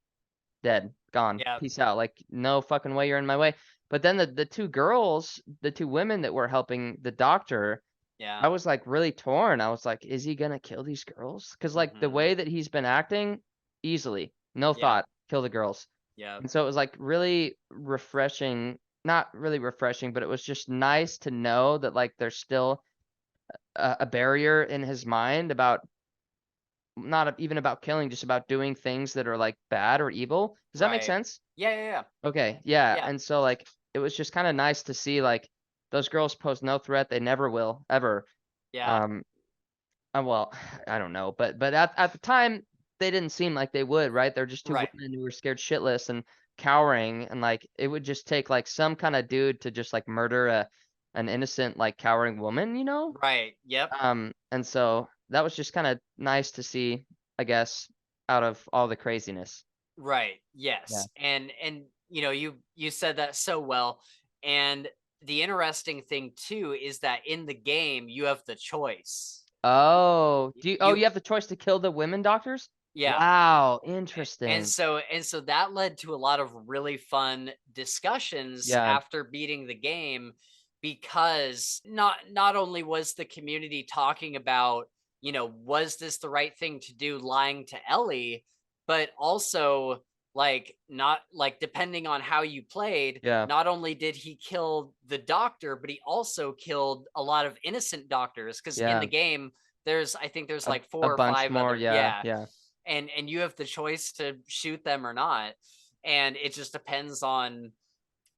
dead, gone, Yeah, peace out. Like, no fucking way you're in my way. But then the two girls, the two women that were helping the doctor, yeah. I was like really torn. I was like, is he gonna kill these girls? Because like the Hmm. way that he's been acting, easily, no Yeah, thought, kill the girls. yeah, And so it was like really refreshing, not really refreshing, but it was just nice to know that like there's still a barrier in his mind about not even about killing, just about doing things that are like bad or evil. Does that make right. sense? Yeah, yeah, yeah, Okay, yeah. yeah, And so like it was just kind of nice to see like those girls pose no threat. They never will, ever. yeah, Um, well, I don't know, but at the time they didn't seem like they would, right? They're just two right, women who were scared shitless and cowering, and like it would just take like some kind of dude to just like murder an innocent like cowering woman, you know? right. Yep. And so that was just kind of nice to see, I guess, out of all the craziness. Right. Yeah. Yes. And you said that so well. And the interesting thing too is that in the game you have the choice. Oh, You you have the choice to kill the women doctors? Yeah. Wow, And interesting. so that led to a lot of really fun discussions Yeah. after beating the game, because not only was the community talking about, was this the right thing to do lying to Ellie, but also like not like depending on how you played, Yeah. not only did he kill the doctor, but he also killed a lot of innocent doctors, because in Yeah. the game I think there's like A 4 or bunch 5 more. other, Yeah. Yeah. and you have the choice to shoot them or not, and it just depends on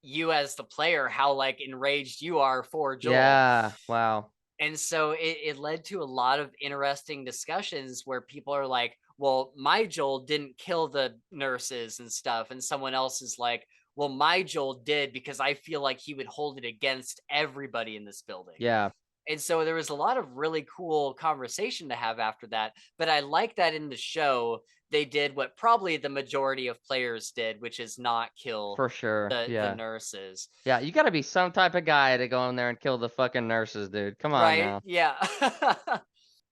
you as the player how like enraged you are for Joel. Yeah. Wow. And so it led to a lot of interesting discussions where people are like, well, my Joel didn't kill the nurses and stuff, and someone else is like, well, my Joel did, because I feel like he would hold it against everybody in this building. Yeah. And so there was a lot of really cool conversation to have after that. But I like that in the show, they did what probably the majority of players did, which is not kill For sure. the Yeah. nurses. Yeah. You got to be some type of guy to go in there and kill the fucking nurses, dude. Come on Right? now. Yeah.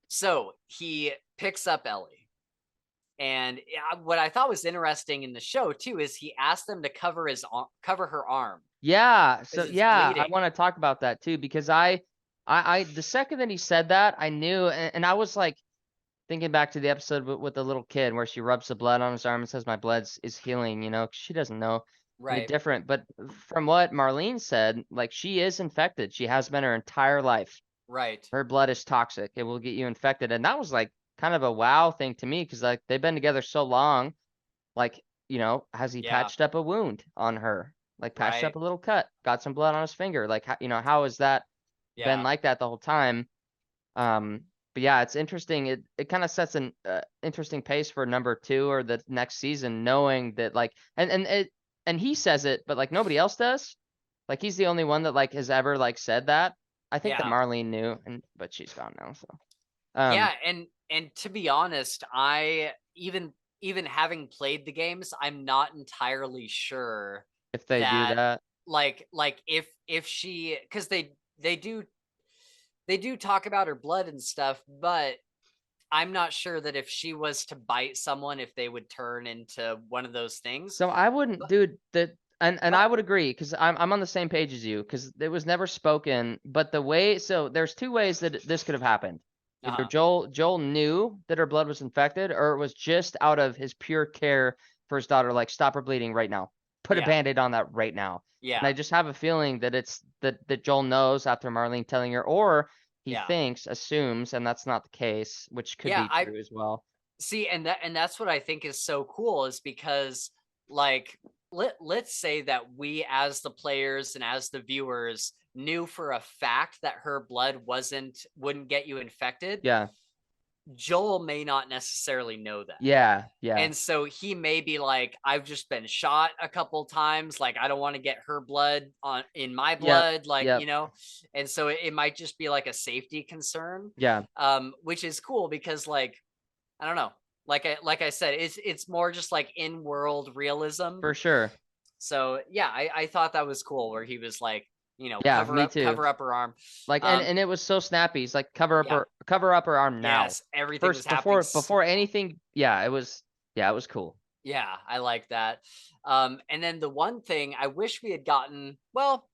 So he picks up Ellie. And what I thought was interesting in the show too is he asked them to cover her arm. Yeah. So It's yeah, I bleeding. want to talk about that too, because I the second that he said that, I knew, and I was like thinking back to the episode with the little kid where she rubs the blood on his arm and says my blood is healing, 'cause she doesn't know any Right. different. But from what Marlene said, like, she is infected. She has been her entire life. Right. Her blood is toxic. It will get you infected. And that was like kind of a wow thing to me, because like they've been together so long. Like, has he Yeah. patched up a wound on her? Like, patched Right. up a little cut, got some blood on his finger. Like, how has that been Yeah. like that the whole time? But yeah, it's interesting. It kind of sets an interesting pace for number 2 or the next season, knowing that like, and he says it, but like nobody else does. Like, he's the only one that like has ever like said that. I think that Yeah. Marlene knew, but she's gone now. So Yeah, and to be honest, I even having played the games, I'm not entirely sure if they do that that, like if she, because they do talk about her blood and stuff, but I'm not sure that if she was to bite someone, if they would turn into one of those things. so I wouldn't, But- dude. And I but- would agree, because I'm on the same page as you, because it was never spoken. But so there's 2 ways that this could have happened. Either Joel knew that her blood was infected, or it was just out of his pure care for his daughter, like, stop her bleeding right now. Put a Yeah. Band-Aid on that right now. Yeah. And I just have a feeling that it's that Joel knows after Marlene telling her, or he Yeah. assumes, and that's not the case, which could Yeah, be true as well. See, and that's what I think is so cool, is because like let's say that we as the players and as the viewers knew for a fact that her blood wouldn't get you infected. Yeah. Joel may not necessarily know that. Yeah. Yeah. And so he may be like, I've just been shot a couple times. Like, I don't want to get her blood in my blood. Like, Yep. and so it might just be like a safety concern. Yeah. Which is cool because like, I don't know. Like I said, it's more just like in-world realism. For sure. So yeah, I thought that was cool where he was like, Yeah, me too. cover up her arm. Like, and it was so snappy. He's like, cover up her arm now. Yes, everything was First, happening before anything. Yeah, it was cool. Yeah, I like that. And then the one thing I wish we had gotten, well,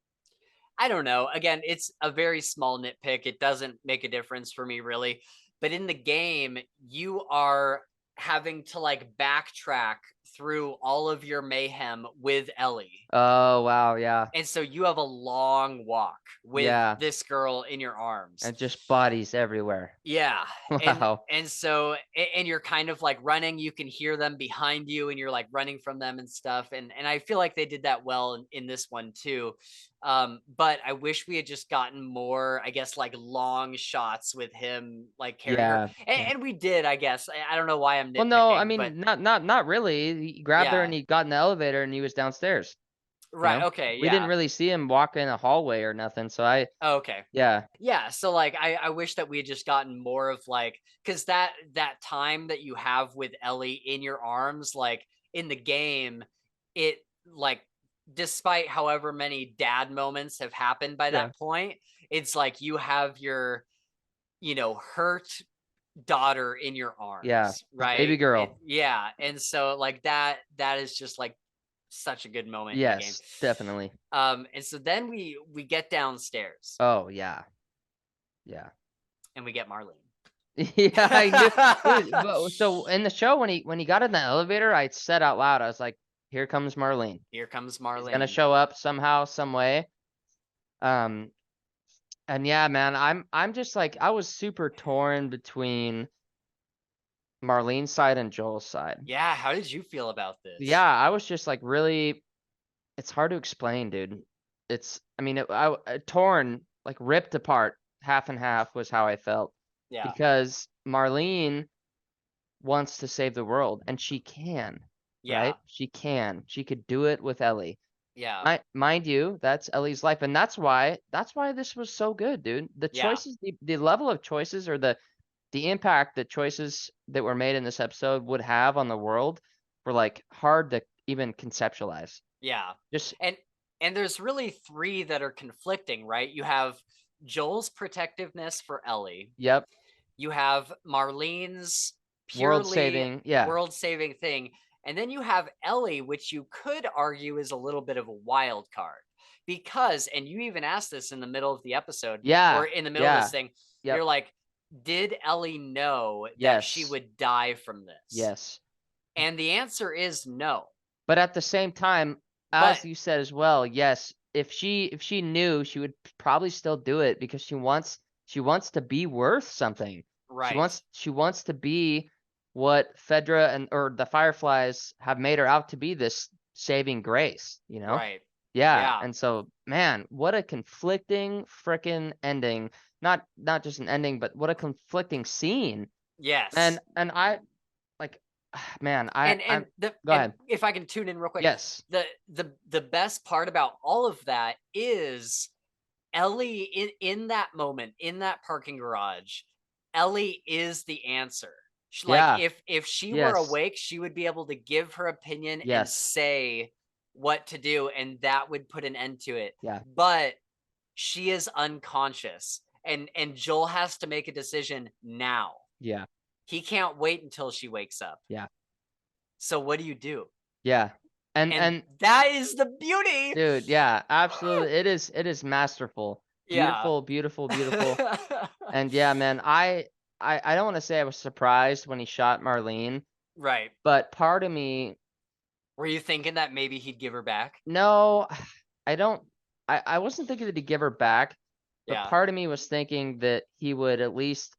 I don't know. Again, it's a very small nitpick. It doesn't make a difference for me really. But in the game, you are having to like backtrack through all of your mayhem with Ellie. Oh, wow, yeah. And so you have a long walk with this girl in your arms. And just bodies everywhere. Yeah. Wow. And so, and you're kind of like running, you can hear them behind you and you're like running from them and stuff. And I feel like they did that well in this one too. But I wish we had just gotten more, I guess, like long shots with him, like carrying her. And we did, I guess. I don't know why I'm nitpicking. Well, no, I mean, not really. He grabbed her and he got in the elevator and he was downstairs. Right. Okay. We didn't really see him walk in a hallway or nothing. So okay. Yeah. Yeah. So like, I wish that we had just gotten more of like, cause that time that you have with Ellie in your arms, like in the game, it like, despite however many dad moments have happened by that point, it's like you have your, hurt daughter in your arms. Yeah. Right. Baby girl. And so like that is just like such a good moment. Yes, in the game. definitely. And so then we get downstairs. Oh yeah. Yeah. And we get Marlene. Yeah, I knew. Dude, but so in the show when he got in the elevator, I said out loud, I was like, "Here comes Marlene. Here comes He's gonna Marlene. show up somehow, some way." Um, and yeah, man, I'm just like I was super torn between Marlene's side and Joel's side. Yeah, how did you feel about Yeah, this? I was just like really. It's hard to explain, dude. I mean, torn, like ripped apart, half and half was how I felt Yeah, because Marlene wants to save the world, and she can, yeah, right? She can. She could do it with Ellie. yeah, Mind you, that's Ellie's life, and that's why this was so good, dude. The yeah, choices, the level of choices, or the impact that choices that were made in this episode would have on the world were like hard to even conceptualize. yeah. Just And there's really three that are conflicting, right? You have Joel's protectiveness for Ellie. yep, You have Marlene's world purely saving, yeah, world-saving thing, and then you have Ellie, which you could argue is a little bit of a wild card. Because, and you even asked this in the middle of the episode, or yeah, in the middle of this yeah, thing, you're yep, like, did Ellie know that she yes, would die from this? yes. And the answer is no. But at the same time, But as you said as well, yes, if she knew, she would probably still do it because she wants to be worth something. right, She wants to be what Fedra and or the Fireflies have made her out to be, this saving grace, you know? right. Yeah, Yeah. and so man, what a conflicting frickin' ending. Not just an ending, but what a conflicting scene. Yes. And I like man, I'm And the go and ahead. if I can tune in real quick, Yes. the best part about all of that is Ellie in that moment in that parking garage. Ellie is the answer. Like Yeah. if she were Yes. awake, she would be able to give her opinion and Yes. say what to do, and that would put an end to it. Yeah. But she is unconscious, and Joel has to make a decision now. Yeah. He can't wait until she wakes up. Yeah. So what do you do? Yeah. And And that is the beauty. dude, yeah, absolutely. It is masterful. Yeah. Beautiful, beautiful, beautiful. And yeah, man, I don't want to say I was surprised when he shot Marlene, Right. but part of me, Were you thinking that maybe he'd give her back? no, I don't I wasn't thinking that he'd give her back, but Yeah. part of me was thinking that he would at least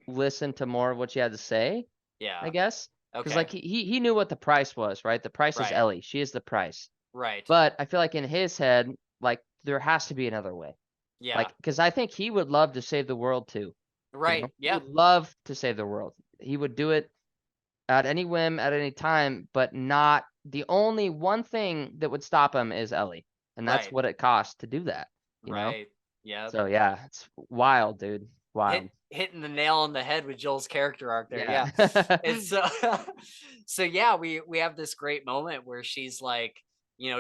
listen to more of what she had to say, I Yeah. guess. Because Okay. like he knew what the price was, right? The price is Right. Ellie. She is the price. Right. But I feel like in his head, like there has to be another way. Yeah. Like, because I think he would love to save the world too. You Right. know, he Yeah. would love to save the world. He would do it at any whim, at any time, but not the only one thing that would stop him is Ellie. And that's Right. what it costs to do that, you know? Right. Yeah. So yeah, it's wild, dude. Wild. Hitting the nail on the head with Joel's character arc there. Yeah. Yeah. It's so yeah, we have this great moment where she's like,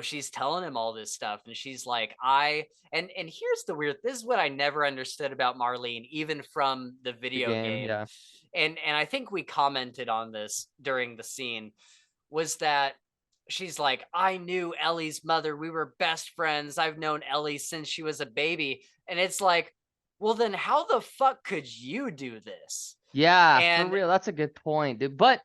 she's telling him all this stuff, and she's like, and here's the weird, this is what I never understood about Marlene, even from the The video game, game. yeah. And I think we commented on this during the scene, was that she's like, I knew Ellie's mother. We were best friends. I've known Ellie since she was a baby. And it's like, well, then how the fuck could you do this? Yeah, for And real. That's a good point, dude. But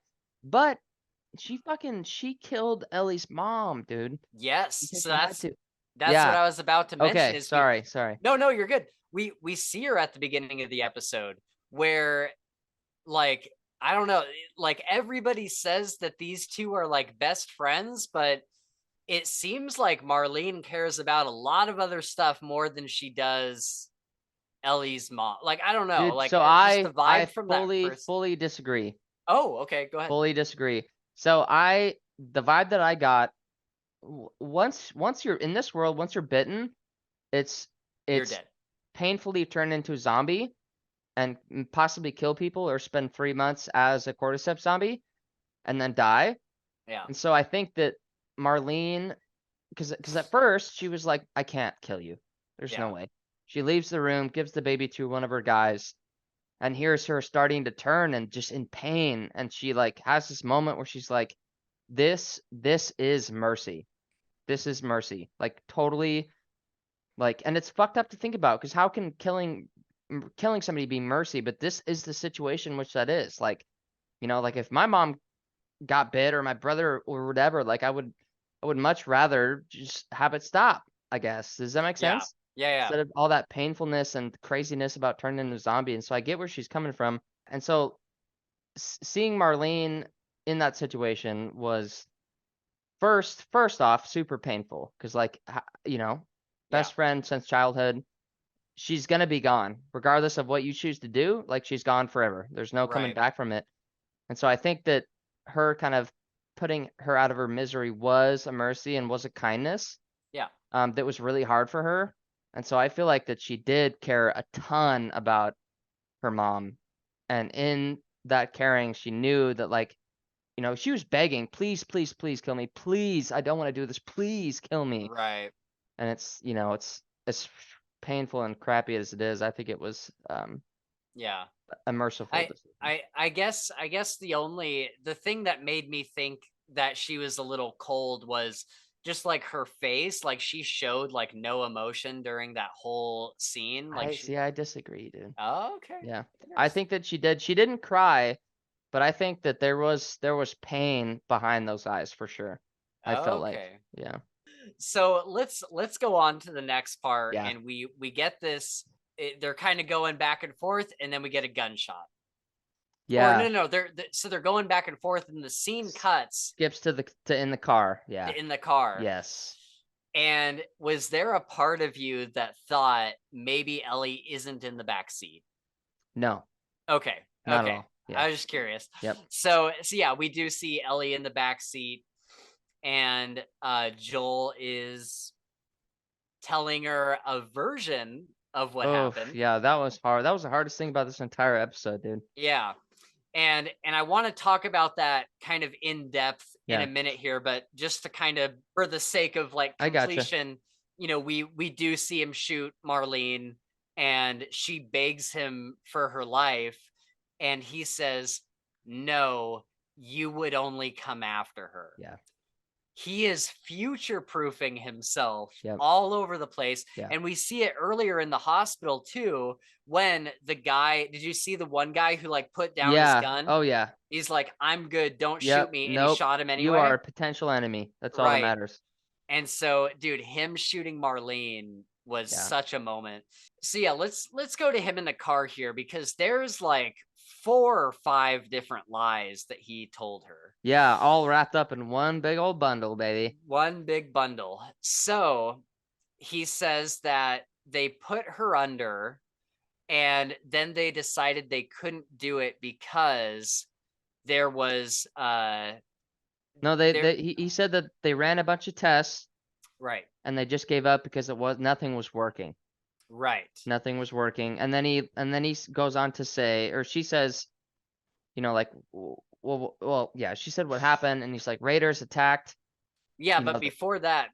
she killed Ellie's mom, dude. yes, Because so she had to. that's what Yeah. I was about to mention Okay. is Sorry. no, you're good. We see her at the beginning of the episode where, like, I don't know, like everybody says that these two are like best friends, but it seems like Marlene cares about a lot of other stuff more than she does Ellie's mom. Like, I don't know, Dude, like so just the I vibe from that fully first. fully disagree. Oh, okay, go ahead. Fully disagree. So the vibe that I got once you're in this world, once you're bitten, it's You're it's dead. painfully turned into a zombie and possibly kill people or spend 3 months as a cordyceps zombie and then die. Yeah. And so I think that Marlene, because at first she was like, I can't kill you. There's no Yeah. way. She leaves the room, gives the baby to one of her guys, and here's her starting to turn and just in pain. And she like has this moment where she's like, this is mercy. This is mercy. Like totally like, and it's fucked up to think about because how can killing killing somebody be mercy, but this is the situation which that is. Like, like if my mom got bit or my brother or whatever, like I would much rather just have it stop, I guess. Does that make Yeah. sense? Yeah. Instead of all that painfulness and craziness about turning into a zombie. And so I get where she's coming from. And so seeing Marlene in that situation was first off super painful because like best friend since childhood, she's gonna be gone regardless of what you choose to do. Like she's gone forever, there's no coming Right. back from it. And so I think that her kind of putting her out of her misery was a mercy and was a kindness Yeah. that was really hard for her. And so I feel like that she did care a ton about her mom, and in that caring she knew that like she was begging, please, please, please kill me. Please, I don't want to do this. Please kill me. Right. And it's, it's as painful and crappy as it is. I think it was Yeah. a merciful decision. I guess the thing that made me think that she was a little cold was just like her face. Like she showed like no emotion during that whole scene. Like I disagree, dude. Oh, okay. Yeah. I think that she did. She didn't cry, but I think that there was pain behind those eyes for sure. I felt like, Okay. yeah. So let's go on to the next part, Yeah. and we get this. They're kind of going back and forth, and then we get a gunshot. Yeah. Or no, they're going back and forth, and the scene cuts. Skips to in the car. Yeah. In the car. Yes. And was there a part of you that thought maybe Ellie isn't in the back seat? No. Okay. Not at all. Yeah. I was just curious. Yep. So yeah, we do see Ellie in the back seat, and Joel is telling her a version of what happened. Yeah, that was hard. That was the hardest thing about this entire episode, dude. Yeah. And I want to talk about that kind of in depth in Yeah. a minute here, but just to kind of, for the sake of like completion, we do see him shoot Marlene, and she begs him for her life, and he says, "No, you would only come after her." Yeah. He is future-proofing himself Yep. all over the place. Yeah. And we see it earlier in the hospital too, when the guy, did you see the one guy who like put down his gun? Oh yeah. He's like, "I'm good, don't Yep. shoot me." And Nope. he shot him anyway. You are a potential enemy. That's all that matters. And so, dude, him shooting Marlene was such a moment. So yeah, let's go to him in the car here, because there's like 4 or 5 different lies that he told her. Yeah, all wrapped up in one big old bundle, baby. One big bundle. So he says that they put her under, and then they decided they couldn't do it because there was No, he said that they ran a bunch of tests. Right. And they just gave up because nothing was working. Right. Nothing was working. And then he goes on to say, or she says, like, well, yeah, she said what happened, and he's like, Raiders attacked. Yeah, but before that,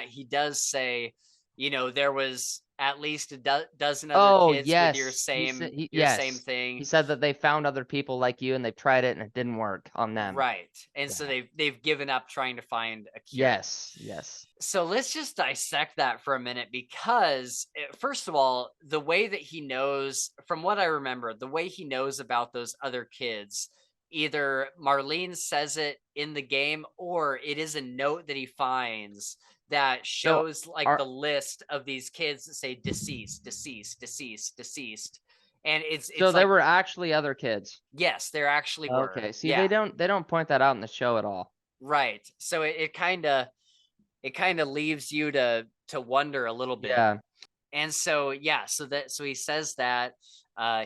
he does say, there was at least a dozen other kids with your same same thing. He said that they found other people like you, and they've tried it, and it didn't work on them. Right. And so they've given up trying to find a cure. Yes. So let's just dissect that for a minute, because first of all, the way that he knows, from what I remember, the way he knows about those other kids, either Marlene says it in the game, or it is a note that he finds that shows the list of these kids that say deceased, deceased, deceased, deceased. And it's so there were actually other kids. Yes, there actually were. Okay. See, they don't point that out in the show at all. Right. So it kind of leaves you to wonder a little bit. Yeah. And so so he says that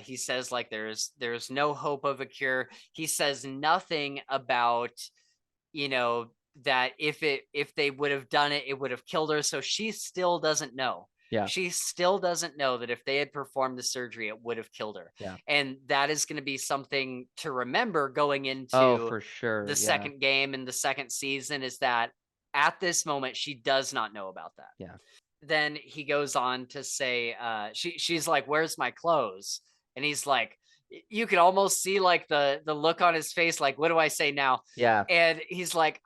he says like there's no hope of a cure. He says nothing about that if they would have done it, it would have killed her. So she still doesn't know. Yeah. She still doesn't know that if they had performed the surgery, it would have killed her. Yeah. And that is going to be something to remember going into for sure. The second game and the second season, is that at this moment, she does not know about that. Yeah. Then he goes on to say, she's like, "Where's my clothes?" And he's like, you could almost see like the look on his face, like, what do I say now? Yeah. And he's like,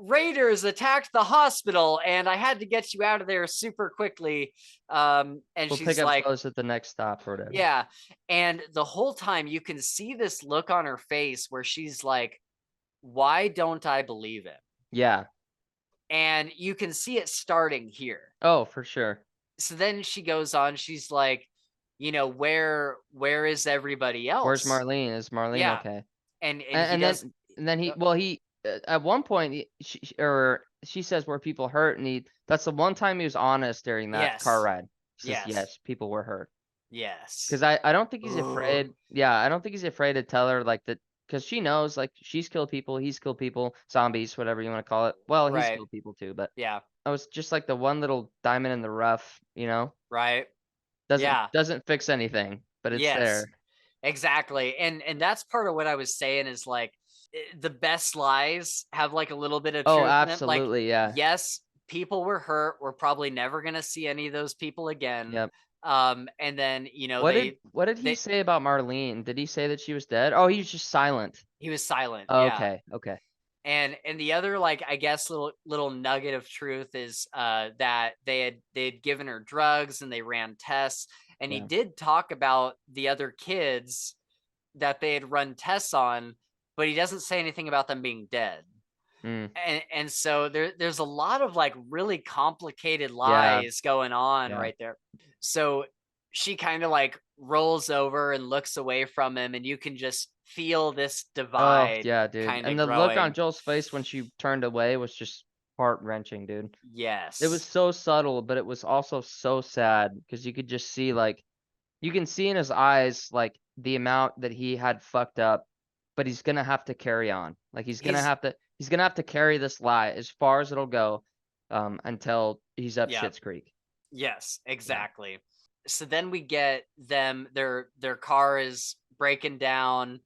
raiders attacked the hospital and I had to get you out of there super quickly. And We'll she's pick up like, close at the next stop or whatever. yeah. And the whole time you can see this look on her face where she's like, why don't I believe him? Yeah. And you can see it starting here. Oh, for sure. So then she goes on, she's like, where is everybody else? Where's Marlene? Is Marlene Yeah. okay? And he And does. then he at one point she says were people hurt, and that's the one time he was honest during that Yes. car ride. He says Yes. yes, people were hurt. Yes. Because I don't think he's Ugh. afraid. Yeah, I don't think he's afraid to tell her like that, because she knows like she's killed people, he's killed people, zombies, whatever you want to call it. Well, he's Right. killed people too, but Yeah. I was just like the one little diamond in the rough, Right. doesn't fix anything, but it's Yes. there. Exactly. And that's part of what I was saying is like the best lies have like a little bit of truth Oh, in it. Like, absolutely, yeah. yes, people were hurt. We're probably never gonna see any of those people again. Yep. And then What did he say about Marlene? Did he say that she was dead? Oh, he was just silent. he was silent. Oh, Yeah. okay. And the other, like, I guess little nugget of truth is that they had given her drugs and they ran tests, and he Yeah. did talk about the other kids that they had run tests on, but he doesn't say anything about them being dead. Mm. And so there's a lot of like really complicated lies going on right there. So she kind of like rolls over and looks away from him, and you can just feel this Oh, divide yeah, dude. kind And of the look on growing. Joel's face when she turned away was just heart-wrenching, dude. Yes. It was so subtle, but it was also so sad because you could just see like you can see in his eyes like the amount that he had fucked up, but he's gonna have to carry on. Like he's gonna have to carry this lie as far as it'll go, until he's up Schitt's Creek. Yes, exactly. So then we get them, their car is breaking down.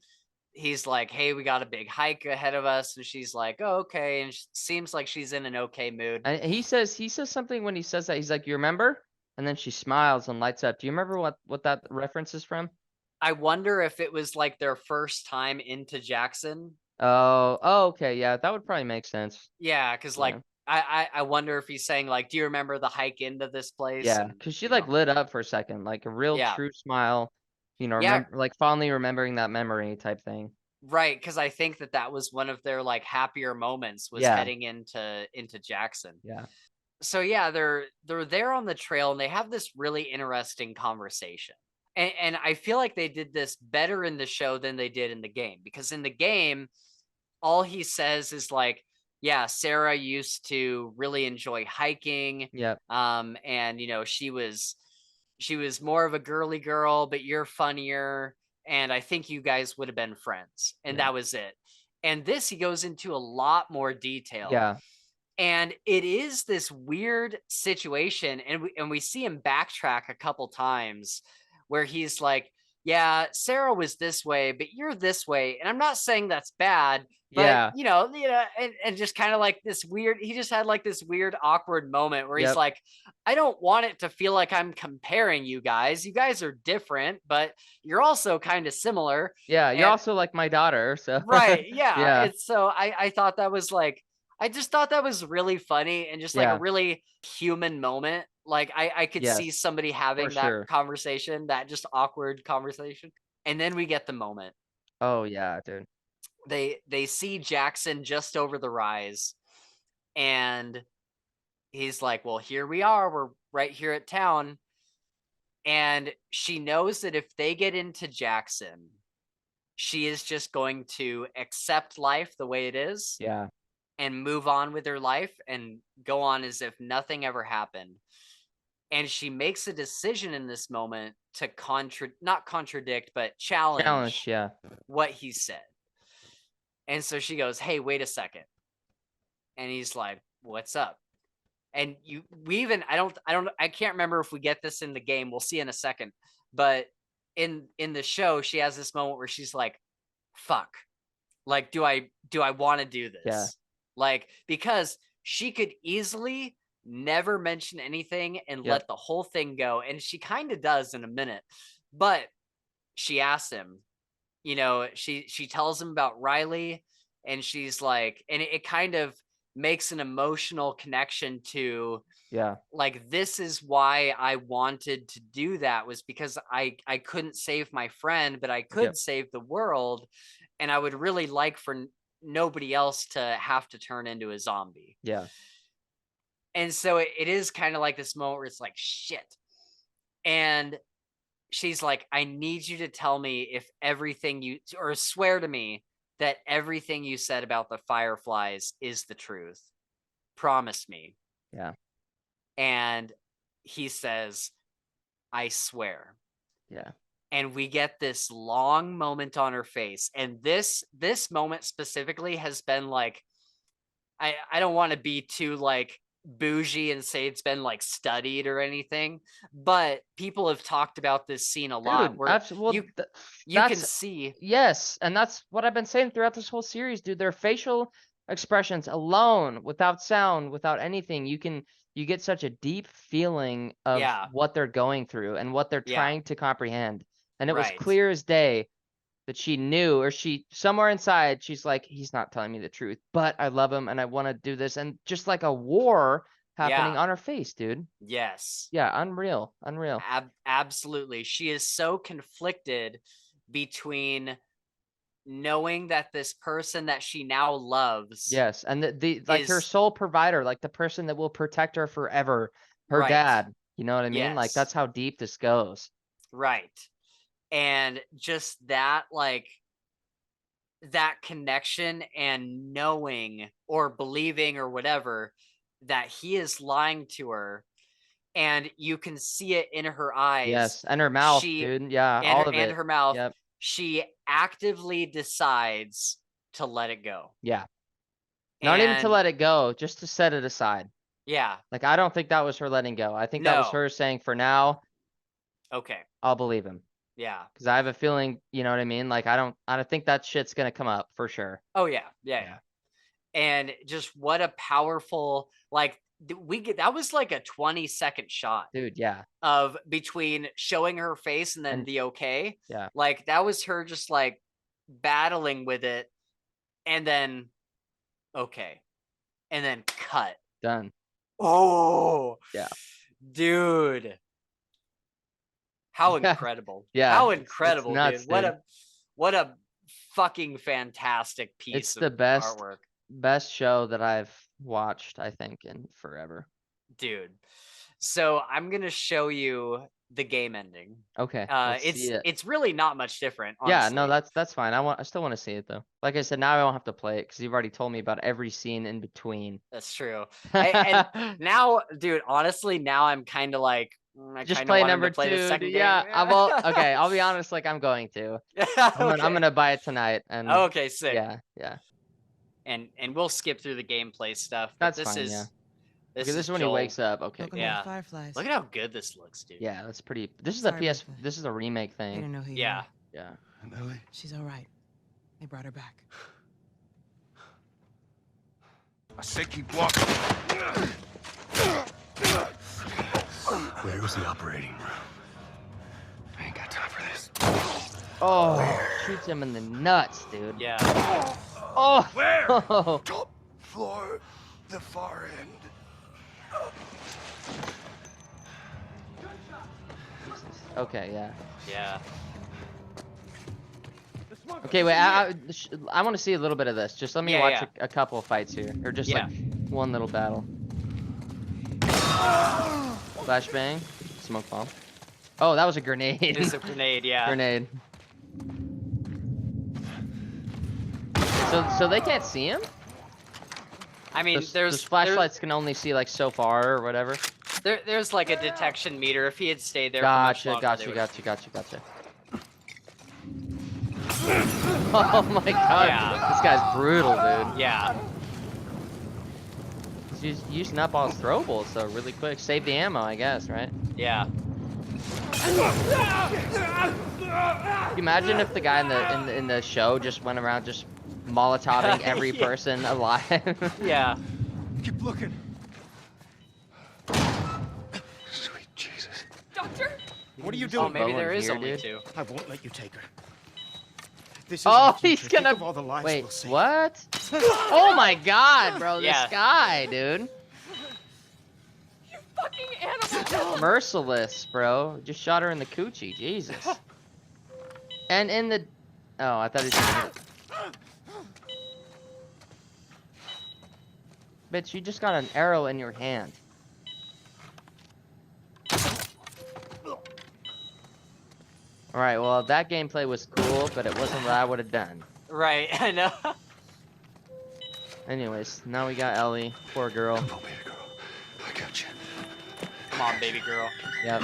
He's like, hey, we got a big hike ahead of us. And she's like, oh, okay. And seems like she's in an okay mood. And he says something when he says that. He's like, you remember? And then she smiles and lights up. Do you remember what that reference is from? I wonder if it was like their first time into Jackson. Oh, okay. Yeah, that would probably make sense. Yeah, because like I wonder if he's saying like, do you remember the hike into this place? Yeah, because she like lit up for a second, like a real true smile, like fondly remembering that memory type thing. Right, because I think that was one of their like happier moments was heading into Jackson. Yeah. So yeah, they're there on the trail and they have this really interesting conversation. And I feel like they did this better in the show than they did in the game, because in the game, all he says is like, yeah, Sarah used to really enjoy hiking. Yep. And she was more of a girly girl, but you're funnier. And I think you guys would have been friends. And that was it. And this, he goes into a lot more detail. Yeah. And it is this weird situation. And we see him backtrack a couple times where he's like, yeah, Sarah was this way, but you're this way. And I'm not saying that's bad, but and just kind of like this weird, he just had like this weird awkward moment where he's like, I don't want it to feel like I'm comparing you guys. You guys are different, but you're also kind of similar. Yeah, you're also like my daughter, so right. Yeah. And so I thought that was like, I just thought that was really funny and just like a really human moment. Like I could see somebody having that conversation, that just awkward conversation. And then we get the moment. Oh yeah, dude. They see Jackson just over the rise, and he's like, well, here we are. We're right here at town. And she knows that if they get into Jackson, she is just going to accept life the way it is. Yeah. And move on with her life and go on as if nothing ever happened. And she makes a decision in this moment to not contradict, but challenge what he said. And so she goes, hey, wait a second. And he's like, what's up? And I can't remember if we get this in the game. We'll see in a second. But in the show, she has this moment where she's like, fuck. Like, do I want to do this? Yeah. Like, because she could easily never mention anything and let the whole thing go. And she kind of does in a minute. But she asks him, she tells him about Riley, and she's like, and it kind of makes an emotional connection to, Yeah. like, this is why I wanted to do that, was because I couldn't save my friend, but I could Yep. save the world, and I would really like for nobody else to have to turn into a zombie. Yeah. And so it is kind of like this moment where it's like, shit. And she's like, I need you to tell me if everything you, or swear to me that everything you said about the Fireflies is the truth. Promise me. Yeah. And he says, I swear. Yeah. And we get this long moment on her face. And this moment specifically has been like, I don't want to be too like bougie and say it's been like studied or anything, but people have talked about this scene a lot Dude, where absolutely. you can That's see. yes, and that's what I've been saying throughout this whole series, dude. Their facial expressions alone, without sound, without anything, you get such a deep feeling of Yeah. what they're going through and what they're Yeah. trying to comprehend. And it was Right. clear as day that she knew, or she somewhere inside, she's like, he's not telling me the truth, but I love him and I want to do this, and just like a war happening Yeah. on her face, dude. Yes. Yeah, unreal, unreal. Absolutely. She is so conflicted between knowing that this person that she now loves. Yes, and the like her is sole provider, like the person that will protect her forever, her right. dad. You know what I mean? Like Yes. that's how deep this goes. Right. And just that, like, that connection and knowing or believing or whatever that he is lying to her, and you can see it in her eyes. Yes, and her mouth, She dude. Yeah, all of and it. her mouth. Yep. She actively decides to let it go. Yeah. Not even to And let it go, just to set it aside. yeah. Like I don't think that was her letting go. I think that was No. her saying, for now, Okay. I'll believe him. Yeah. Because I have a feeling, you know what I mean? Like I don't think that shit's gonna come up for sure. Oh yeah. Yeah. And just what a powerful, like, that was like a 20-second shot, Dude, yeah. of between showing her face and then And the okay. yeah. Like that was her just like battling with it, and then okay, and then cut. Done. Oh Yeah. dude, how Yeah. incredible. Yeah, How it's incredible, nuts, dude. dude. What a fucking fantastic piece It's of the best artwork, show that I've watched, I think, in forever. dude. So I'm gonna show you the game ending. Okay, let's see it. It's really not much different, Yeah, honestly. no, that's fine. I still want to see it though. Like I said, now I don't have to play it because you've already told me about every scene in between. That's true. And now, dude, honestly, now I'm kind of like, I Just kind of play want him number to play the 2. second Yeah, game. I will. Okay, I'll be honest. Like I'm going to. I'm Okay. gonna buy it tonight. And Okay, sick. yeah. And we'll skip through the gameplay stuff. But That's this fine. is Yeah. this Okay, this is is when Joel. he wakes up. Okay. Welcome Good. to the Yeah. Fireflies. Look at how good this looks, dude. Yeah, that's pretty. This is Sorry a PS. about that. This is a remake They thing. don't know who you Yeah. are. Yeah. And Ellie? She's all right. They brought her back. I said keep walking. Where was the operating room? I ain't got time for this. Oh, shoots him in the nuts, dude. Yeah. Oh. Where? Oh. Top floor, the far end. Okay. Yeah. Yeah. Okay, wait. I want to see a little bit of this. Just let me Yeah, watch yeah. a couple of fights here, or just Yeah. like one little battle. Flashbang, smoke bomb. Oh, that was a grenade. It's a grenade, yeah. Grenade. So they can't see him. I mean, Those flashlights can only see like so far or whatever. there's like a detection meter. If he had stayed there Gotcha, for much longer, gotcha. Oh my god, Yeah. this guy's brutal, dude. Yeah. He's using up all his throwables, so really quick. Save the ammo, I guess, right? Yeah. Can you imagine if the guy in the show just went around just molotoving every Yeah. person alive? Yeah. Keep looking. Sweet Jesus. Doctor? What are you Oh, doing? maybe Bowen there is here, only dude. 2. I won't let you take her. This is Oh, our he's future. Think gonna. of all the lives Wait, we'll save. what? Oh my god, bro, Yeah. this guy, dude. You fucking animal! Merciless, bro. Just shot her in the coochie, Jesus. And in the... Oh, I thought he was gonna hit it. Bitch, you just got an arrow in your hand. Alright, well, that gameplay was cool, but it wasn't what I would have done. Right, I know. Anyways, now we got Ellie. Poor girl. Come on, baby girl. I got you. Come on, baby girl. Yep.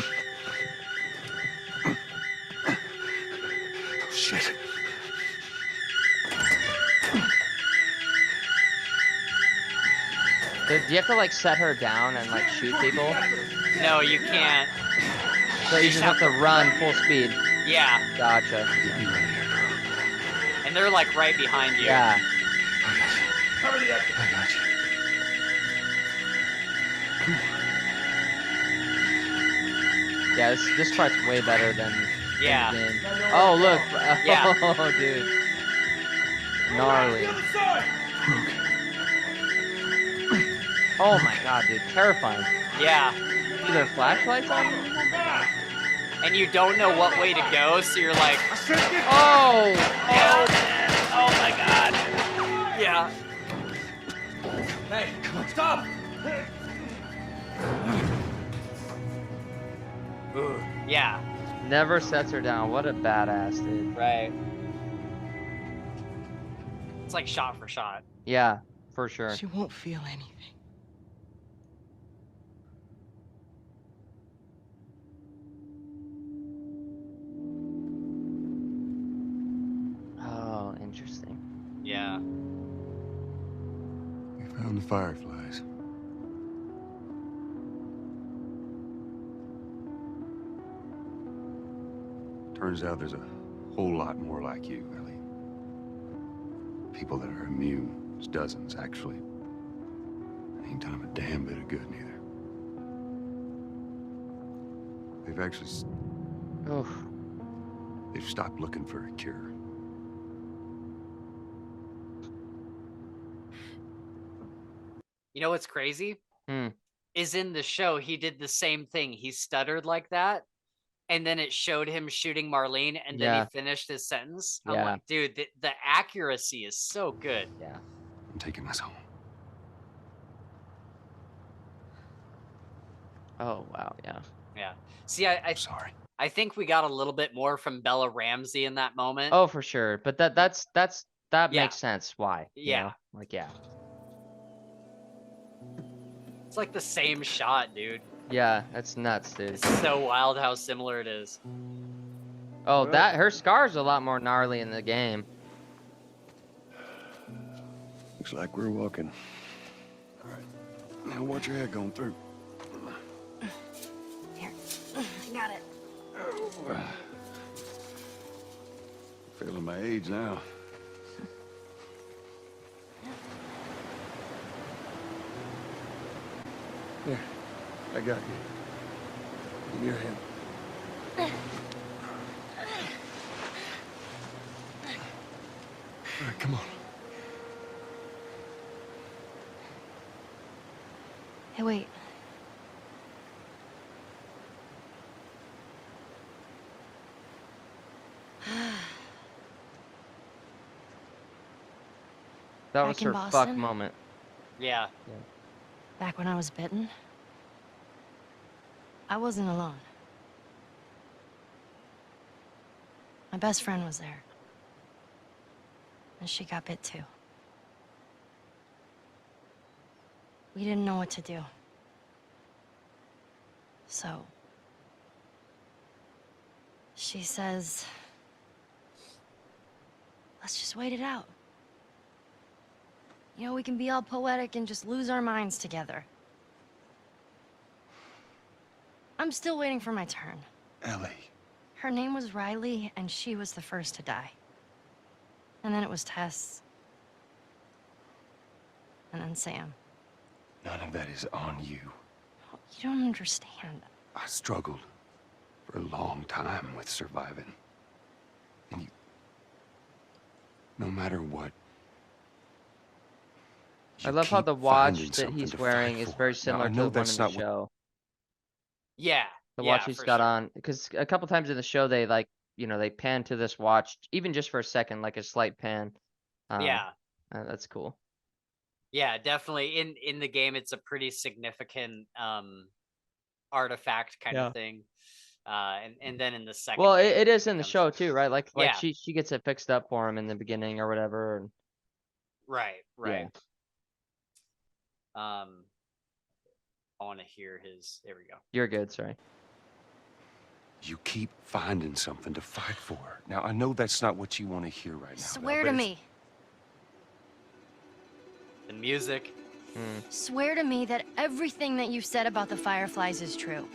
Oh, shit. Do you have to, like, set her down and, like, shoot people? No, you can't. So you just have to run full speed. Yeah, Gotcha. Get me right here, girl. and they're like right behind you. Yeah. I got you. Cover the exit. I got you. Come on. Yeah, this part's way better than Yeah. the game. Oh, look. Yeah. Oh, dude. Gnarly. Brooke. Oh my god, dude. Terrifying. Yeah. Are there flashlights on? And you don't know what way to go, so you're like, Oh! yeah. Oh my god. Yeah. Hey, come on, stop! Yeah. Never sets her down. What a badass, dude. Right. It's like shot for shot. Yeah, for sure. She won't feel anything. Oh, interesting. Yeah. We found the fireflies. Turns out there's a whole lot more like you, Ellie. People that are immune. There's dozens, actually. Ain't done 'em a damn bit of good, neither. They've actually... Oof. They've stopped looking for a cure. You know what's crazy? Hmm. Is in the show, he did the same thing. He stuttered like that, and then it showed him shooting Marlene, and then Yeah. he finished his sentence. I'm Yeah. like, dude, the accuracy is so good. Yeah. I'm taking us home. Oh, wow, yeah. Yeah. See, I I'm sorry. I think we got a little bit more from Bella Ramsey in that moment. Oh, for sure. But that Yeah. makes sense. Why? you Yeah. know? Like, yeah. It's like the same shot, dude. Yeah, that's nuts, dude. It's so wild how similar it is. Oh, her scar's a lot more gnarly in the game. Looks like we're walking. All right. Now watch your head going through. Here, I got it. Feeling my age now. Here, I got you. Give me your hand. All right, come on. Hey, wait. That Back was in her fuck Boston? moment. Yeah. Back when I was bitten, I wasn't alone. My best friend was there. And she got bit too. We didn't know what to do. So... she says... let's just wait it out. You know, we can be all poetic and just lose our minds together. I'm still waiting for my turn. Ellie. Her name was Riley, and she was the first to die. And then it was Tess. And then Sam. None of that is on you. You don't understand. I struggled for a long time with surviving. And you... no matter what, I You love how keep the finding watch that something he's to wearing fight is for. very Now, similar I to know the one that's in the not what. show. Yeah, The watch yeah, he's for got sure. on, because a couple times in the show they like, they pan to this watch, even just for a second, like a slight pan. Yeah, That's cool. yeah, definitely. In the game, it's a pretty significant artifact kind of Yeah. thing. And then in the second Well, game, it is in the becomes show too, right? Like yeah, she gets it fixed up for him in the beginning or whatever. And right, yeah. right. I want to hear his. There we go. You're good, sorry. You keep finding something to fight for. Now, I know that's not what you want to hear right now. Swear but to it's- me. The music. Swear to me that everything that you said about the Fireflies is true.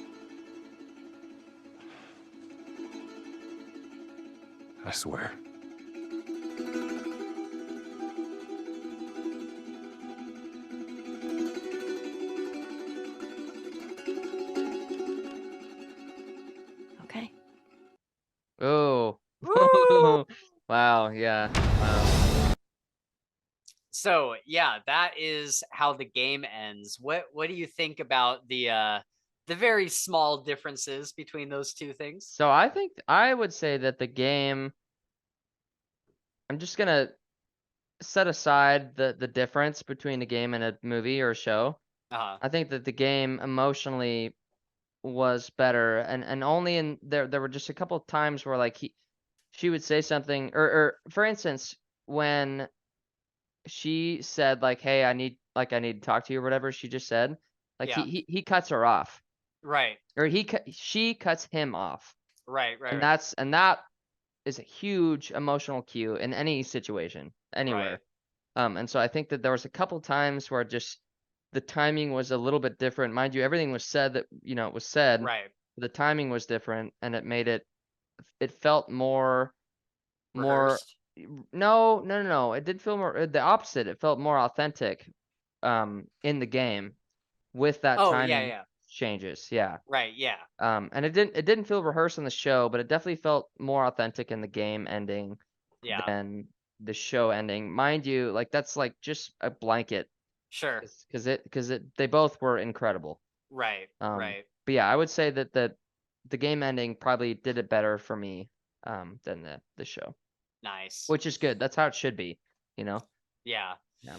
I swear. Okay. Oh. Woo! Wow, yeah. Wow. So yeah, that is how the game ends. What do you think about the very small differences between those two things? So I think I would say that the game, I'm just gonna set aside the difference between the game and a movie or a show. Uh-huh. I think that the game emotionally was better, and only in there were just a couple of times where like she would say something, or for instance, when she said like, hey, I need to talk to you or whatever she just said, like Yeah. he cuts her off, Right. or she cuts him off. Right. And Right. that is a huge emotional cue in any situation anywhere. And so I think that there was a couple times where just the timing was a little bit different. Mind you, everything was said that, it was said. Right. The timing was different, and it made it felt more Rehearsed. no. It did feel more the opposite. It felt more authentic in the game with that Oh, yeah, timing yeah. changes. Yeah. Right, yeah. And it didn't feel rehearsed in the show, but it definitely felt more authentic in the game ending Yeah. than the show ending. Mind you, like that's like just a blanket, Sure. because they both were incredible. Right. Right. But yeah, I would say that the game ending probably did it better for me than the show, Nice. which is good. That's how it should be, you know. Yeah. Yeah.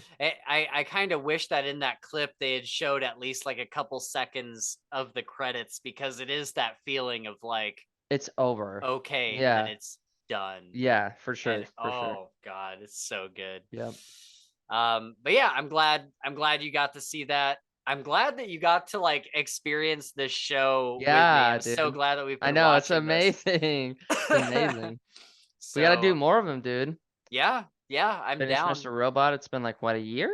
I kind of wish that in that clip they had showed at least like a couple seconds of the credits, because it is that feeling of like, It's over. okay, Yeah. and then it's done. Yeah, for sure. And For sure. oh god, it's so good. Yep. But yeah, I'm glad you got to see that. I'm glad that you got to like experience this show with me. Yeah, I'm so dude. glad that we've I been know, it's watching this. amazing. It's amazing. We gotta do So more of them, dude. yeah, I'm Finish down. Mr. Robot. It's been like what, a year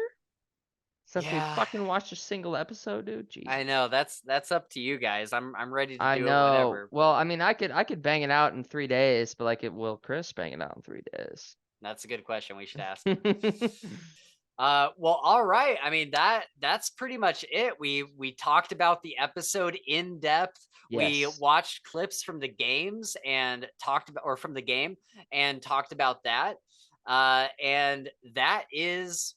since we Yeah. fucking watched a single episode, dude. Jesus. I know that's up to you guys. I'm ready to I do it know. whenever. Well, I mean, I could bang it out in 3 days, but like, will Chris bang it out in 3 days? That's a good question we should ask. Well, all right. I mean, that's pretty much it. We talked about the episode in depth. We Yes. watched clips from the games and talked about, or from the game and talked about that. And that is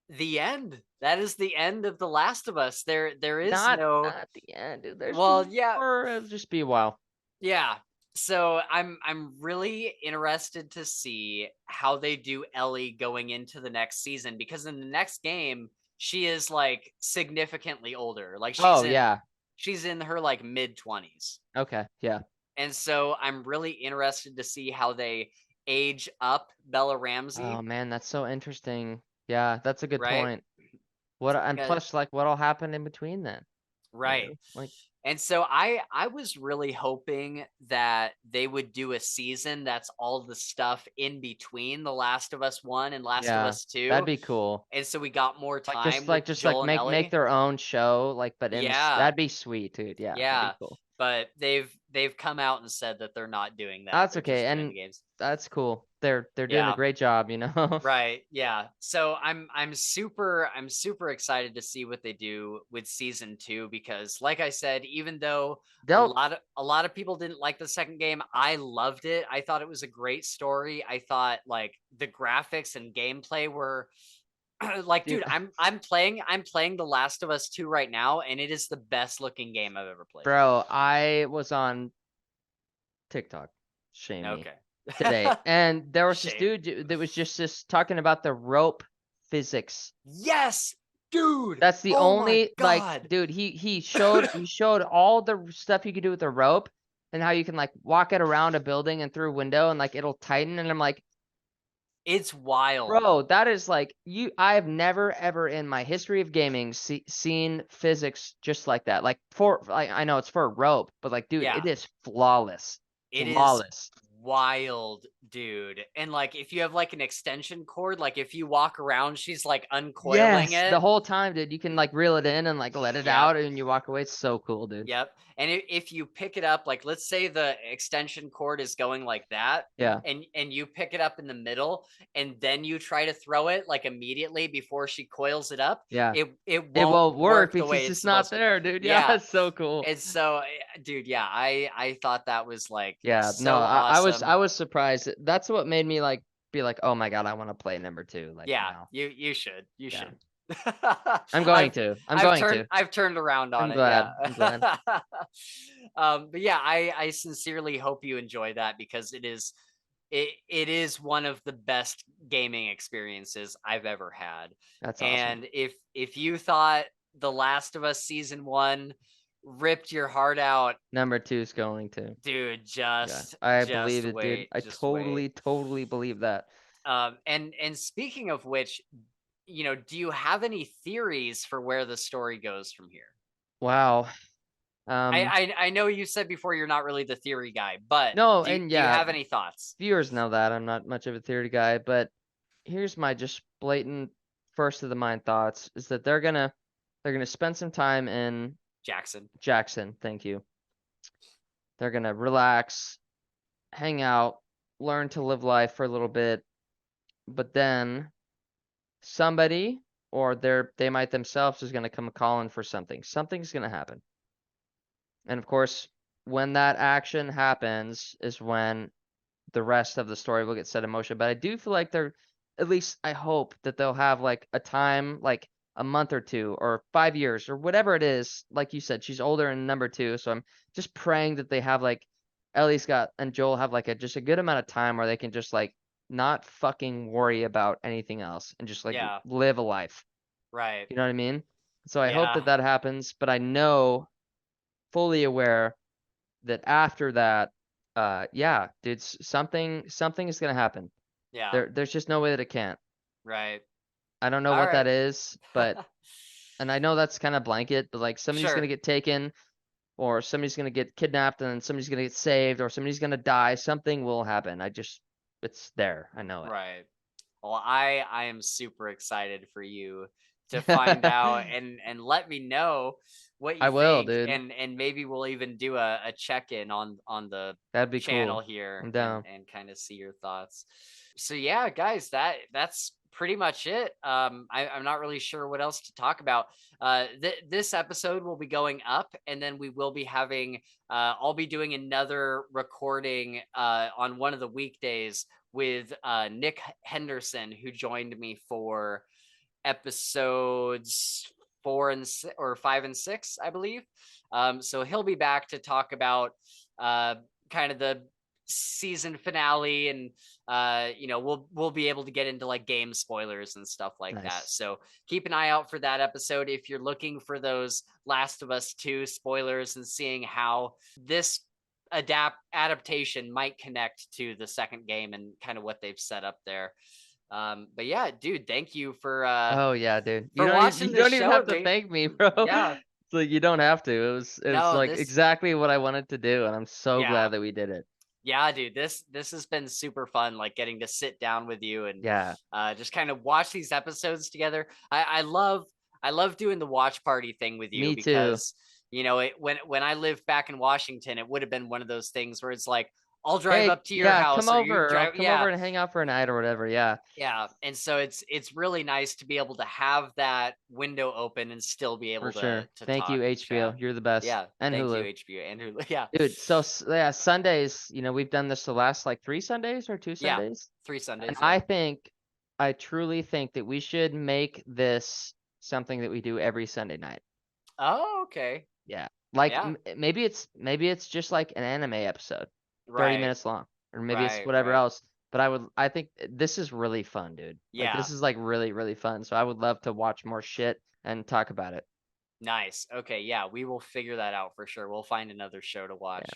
the end. That is the end of The Last of Us. There is Not no at the end, dude. There's Well, yeah. more. It'll just be a while. Yeah. So I'm really interested to see how they do Ellie going into the next season, because in the next game she is like significantly older. Like she's in her like mid-20s. Okay. Yeah. And so I'm really interested to see how they age up Bella Ramsey. Oh man, that's so interesting. Yeah, that's a good Right? point. And Because- plus, like, what'll happen in between then? Right. Like, And so I was really hoping that they would do a season that's all the stuff in between The Last of Us 1 and Last of Us 2. that'd be cool. And so we got more time Like with Joel and make Ellie. their own show, like, but Yeah. that'd be sweet, dude. Yeah. That'd be cool. But they've come out and said that they're not doing that. That's They're okay, just doing and the games. that's cool. They're doing Yeah. a great job, you know. Right. Yeah. So I'm super excited to see what they do with season 2, because like I said, even though a lot of people didn't like the second game, I loved it. I thought it was a great story. I thought like the graphics and gameplay were like, Dude. dude, I'm playing The Last of Us 2 right now, and it is the best looking game I've ever played. Bro, I was on TikTok, shame me, Okay. today, and there was this Shame. dude that was just talking about the rope physics. Yes, dude. That's the Oh my only God. dude, he showed all the stuff you could do with the rope and how you can like walk it around a building and through a window and like it'll tighten, and I'm like, It's wild. bro, that is like I have never ever in my history of gaming seen physics just like that. Like I know it's for a rope, but like dude, Yeah. it is flawless. It is Flawless. wild, dude. And like if you have like an extension cord, like if you walk around, she's like uncoiling Yes, it. the whole time, dude. You can like reel it in and like let it Yep. out and you walk away. It's so cool, dude. Yep. And if you pick it up, like let's say the extension cord is going like that, Yeah. and you pick it up in the middle, and then you try to throw it like immediately before she coils it up, Yeah. it It won't work the because way it's not supposed to. there, dude. Yeah, Yeah. it's so cool. And so, dude, yeah, I thought that was like Yeah, so no, awesome. I was surprised. That's what made me like be like, oh my God, I want to play number 2. Like Yeah, now. you should. You Yeah. should. I'm going to. I've turned around on I'm it. glad. Yeah. I'm glad. But yeah, I sincerely hope you enjoy that because it is one of the best gaming experiences I've ever had. That's awesome. And if you thought The Last of Us season 1 ripped your heart out, Number 2 is going to. dude, Yeah, I just believe it, wait, dude. I just totally, wait. totally believe that. And speaking of which, do you have any theories for where the story goes from here? Wow. I know you said before you're not really the theory guy, but No, do and you yeah, have any thoughts? viewers know that I'm not much of a theory guy, but here's my just blatant first of the mind thoughts is that they're gonna spend some time in Jackson. Thank you. They're gonna relax, hang out, learn to live life for a little bit, but then somebody or they might themselves is gonna come calling for something. Something's gonna happen. And of course, when that action happens is when the rest of the story will get set in motion. But I do feel like at least I hope that they'll have like a time, like a month or 2 or 5 years or whatever it is. Like you said, she's older in number 2. So I'm just praying that they have like Ellie's got and Joel have like just a good amount of time where they can just like not fucking worry about anything else and just like live a life. Right. You know what I mean? So I hope that happens, but I know fully aware that after that, yeah, dude, something is gonna happen. Yeah. There's just no way that it can't. Right. I don't know All what that right. is, but and I know that's kind of blanket, but like somebody's gonna get taken, or somebody's gonna get kidnapped, and then somebody's gonna get saved, or somebody's gonna die. Something will happen. It's there. I know it. Right. Well, I am super excited for you to find out and let me know what you I will, think, dude. and maybe we'll even do a check-in on the That'd be channel cool. here I'm down. and kind of see your thoughts. So yeah, guys, that's pretty much it. I'm not really sure what else to talk about. This episode will be going up, and then we will be having I'll be doing another recording on one of the weekdays with Nick Henderson, who joined me for episodes 5 and 6, I believe. So he'll be back to talk about kind of the season finale, and we'll be able to get into like game spoilers and stuff like that. So keep an eye out for that episode if you're looking for those Last of Us 2 spoilers and seeing how this adaptation might connect to the second game and kind of what they've set up there. But yeah, dude, thank you for oh yeah, dude. You don't even have to thank me, bro. Yeah. It's like you don't have to. It was like exactly what I wanted to do, and I'm so glad that we did it. Yeah, dude, this has been super fun, like getting to sit down with you and just kind of watch these episodes together. I love doing the watch party thing with you. Me because too. When I lived back in Washington, it would have been one of those things where it's like, I'll drive up to your house. Come over. I'll come over and hang out for a night or whatever. Yeah. Yeah. And so it's really nice to be able to have that window open and still be able to Thank you, HBO. You're the best. Yeah. And thank Hulu. you, HBO and Hulu. Yeah. Dude, so yeah, Sundays, we've done this the last like 3 Sundays or 2 Sundays. Yeah, 3 Sundays. And yeah. I think I truly think that we should make this something that we do every Sunday night. Oh, okay. Yeah. Like Yeah. maybe it's just like an anime episode, 30 Right. minutes long, or maybe it's Right. whatever Right. else. But I think this is really fun, dude. Like Yeah. this is like really, really fun. So I would love to watch more shit and talk about it. Nice. Okay, yeah, we will figure that out for sure. We'll find another show to watch.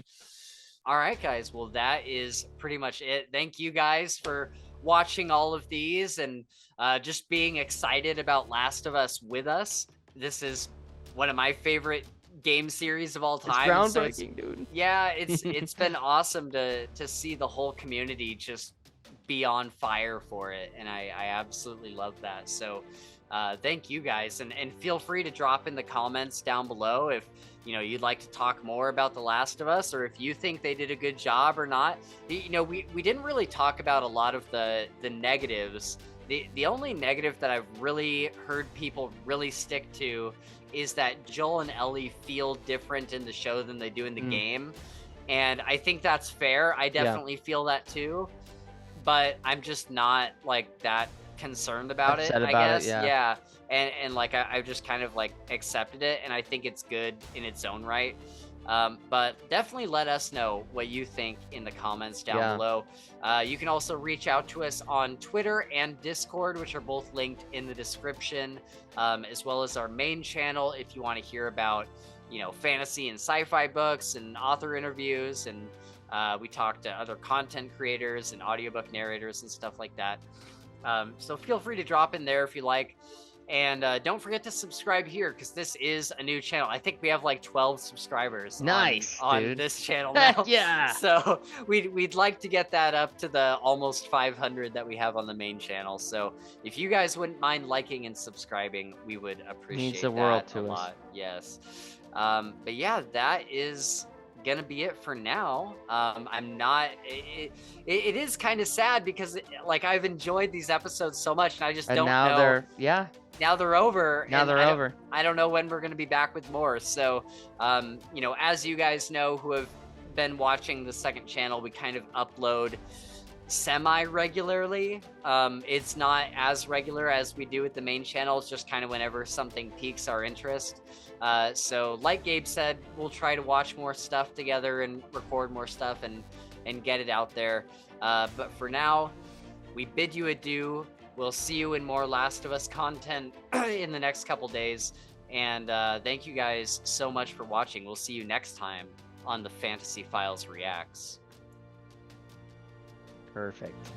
All right, guys. Well, that is pretty much it. Thank you guys for watching all of these and just being excited about Last of Us with us. This is one of my favorite game series of all It's time. groundbreaking, dude. Yeah, it's been awesome to see the whole community just be on fire for it, and I absolutely love that. So thank you guys, and feel free to drop in the comments down below if you'd like to talk more about The Last of Us, or if you think they did a good job or not. We didn't really talk about a lot of the negatives. The only negative that I've really heard people really stick to is that Joel and Ellie feel different in the show than they do in the game, and I think that's fair. I definitely feel that too, but I'm just not like that concerned about Upset it, I about it, guess. yeah. And like I've just kind of like accepted it, and I think it's good in its own right. But definitely let us know what you think in the comments down below. You can also reach out to us on Twitter and Discord, which are both linked in the description, as well as our main channel if you want to hear about fantasy and sci-fi books and author interviews, and we talk to other content creators and audiobook narrators and stuff like that. So feel free to drop in there if you like. And don't forget to subscribe here, because this is a new channel. I think we have like 12 subscribers on this channel now. Yeah. So we'd like to get that up to the almost 500 that we have on the main channel. So if you guys wouldn't mind liking and subscribing, we would appreciate Means the world that to a us. lot. Yes. But yeah, that is gonna be it for now. I'm not it is kind of sad because like I've enjoyed these episodes so much, and I just don't know. Now they're over. I don't know when we're going to be back with more. So, as you guys know who have been watching the second channel, we kind of upload semi-regularly. It's not as regular as we do with the main channel. It's just kind of whenever something piques our interest. So like Gabe said, we'll try to watch more stuff together and record more stuff and get it out there. But for now, we bid you adieu. We'll see you in more Last of Us content in the next couple days. And thank you guys so much for watching. We'll see you next time on the Fantasy Files Reacts. Perfect.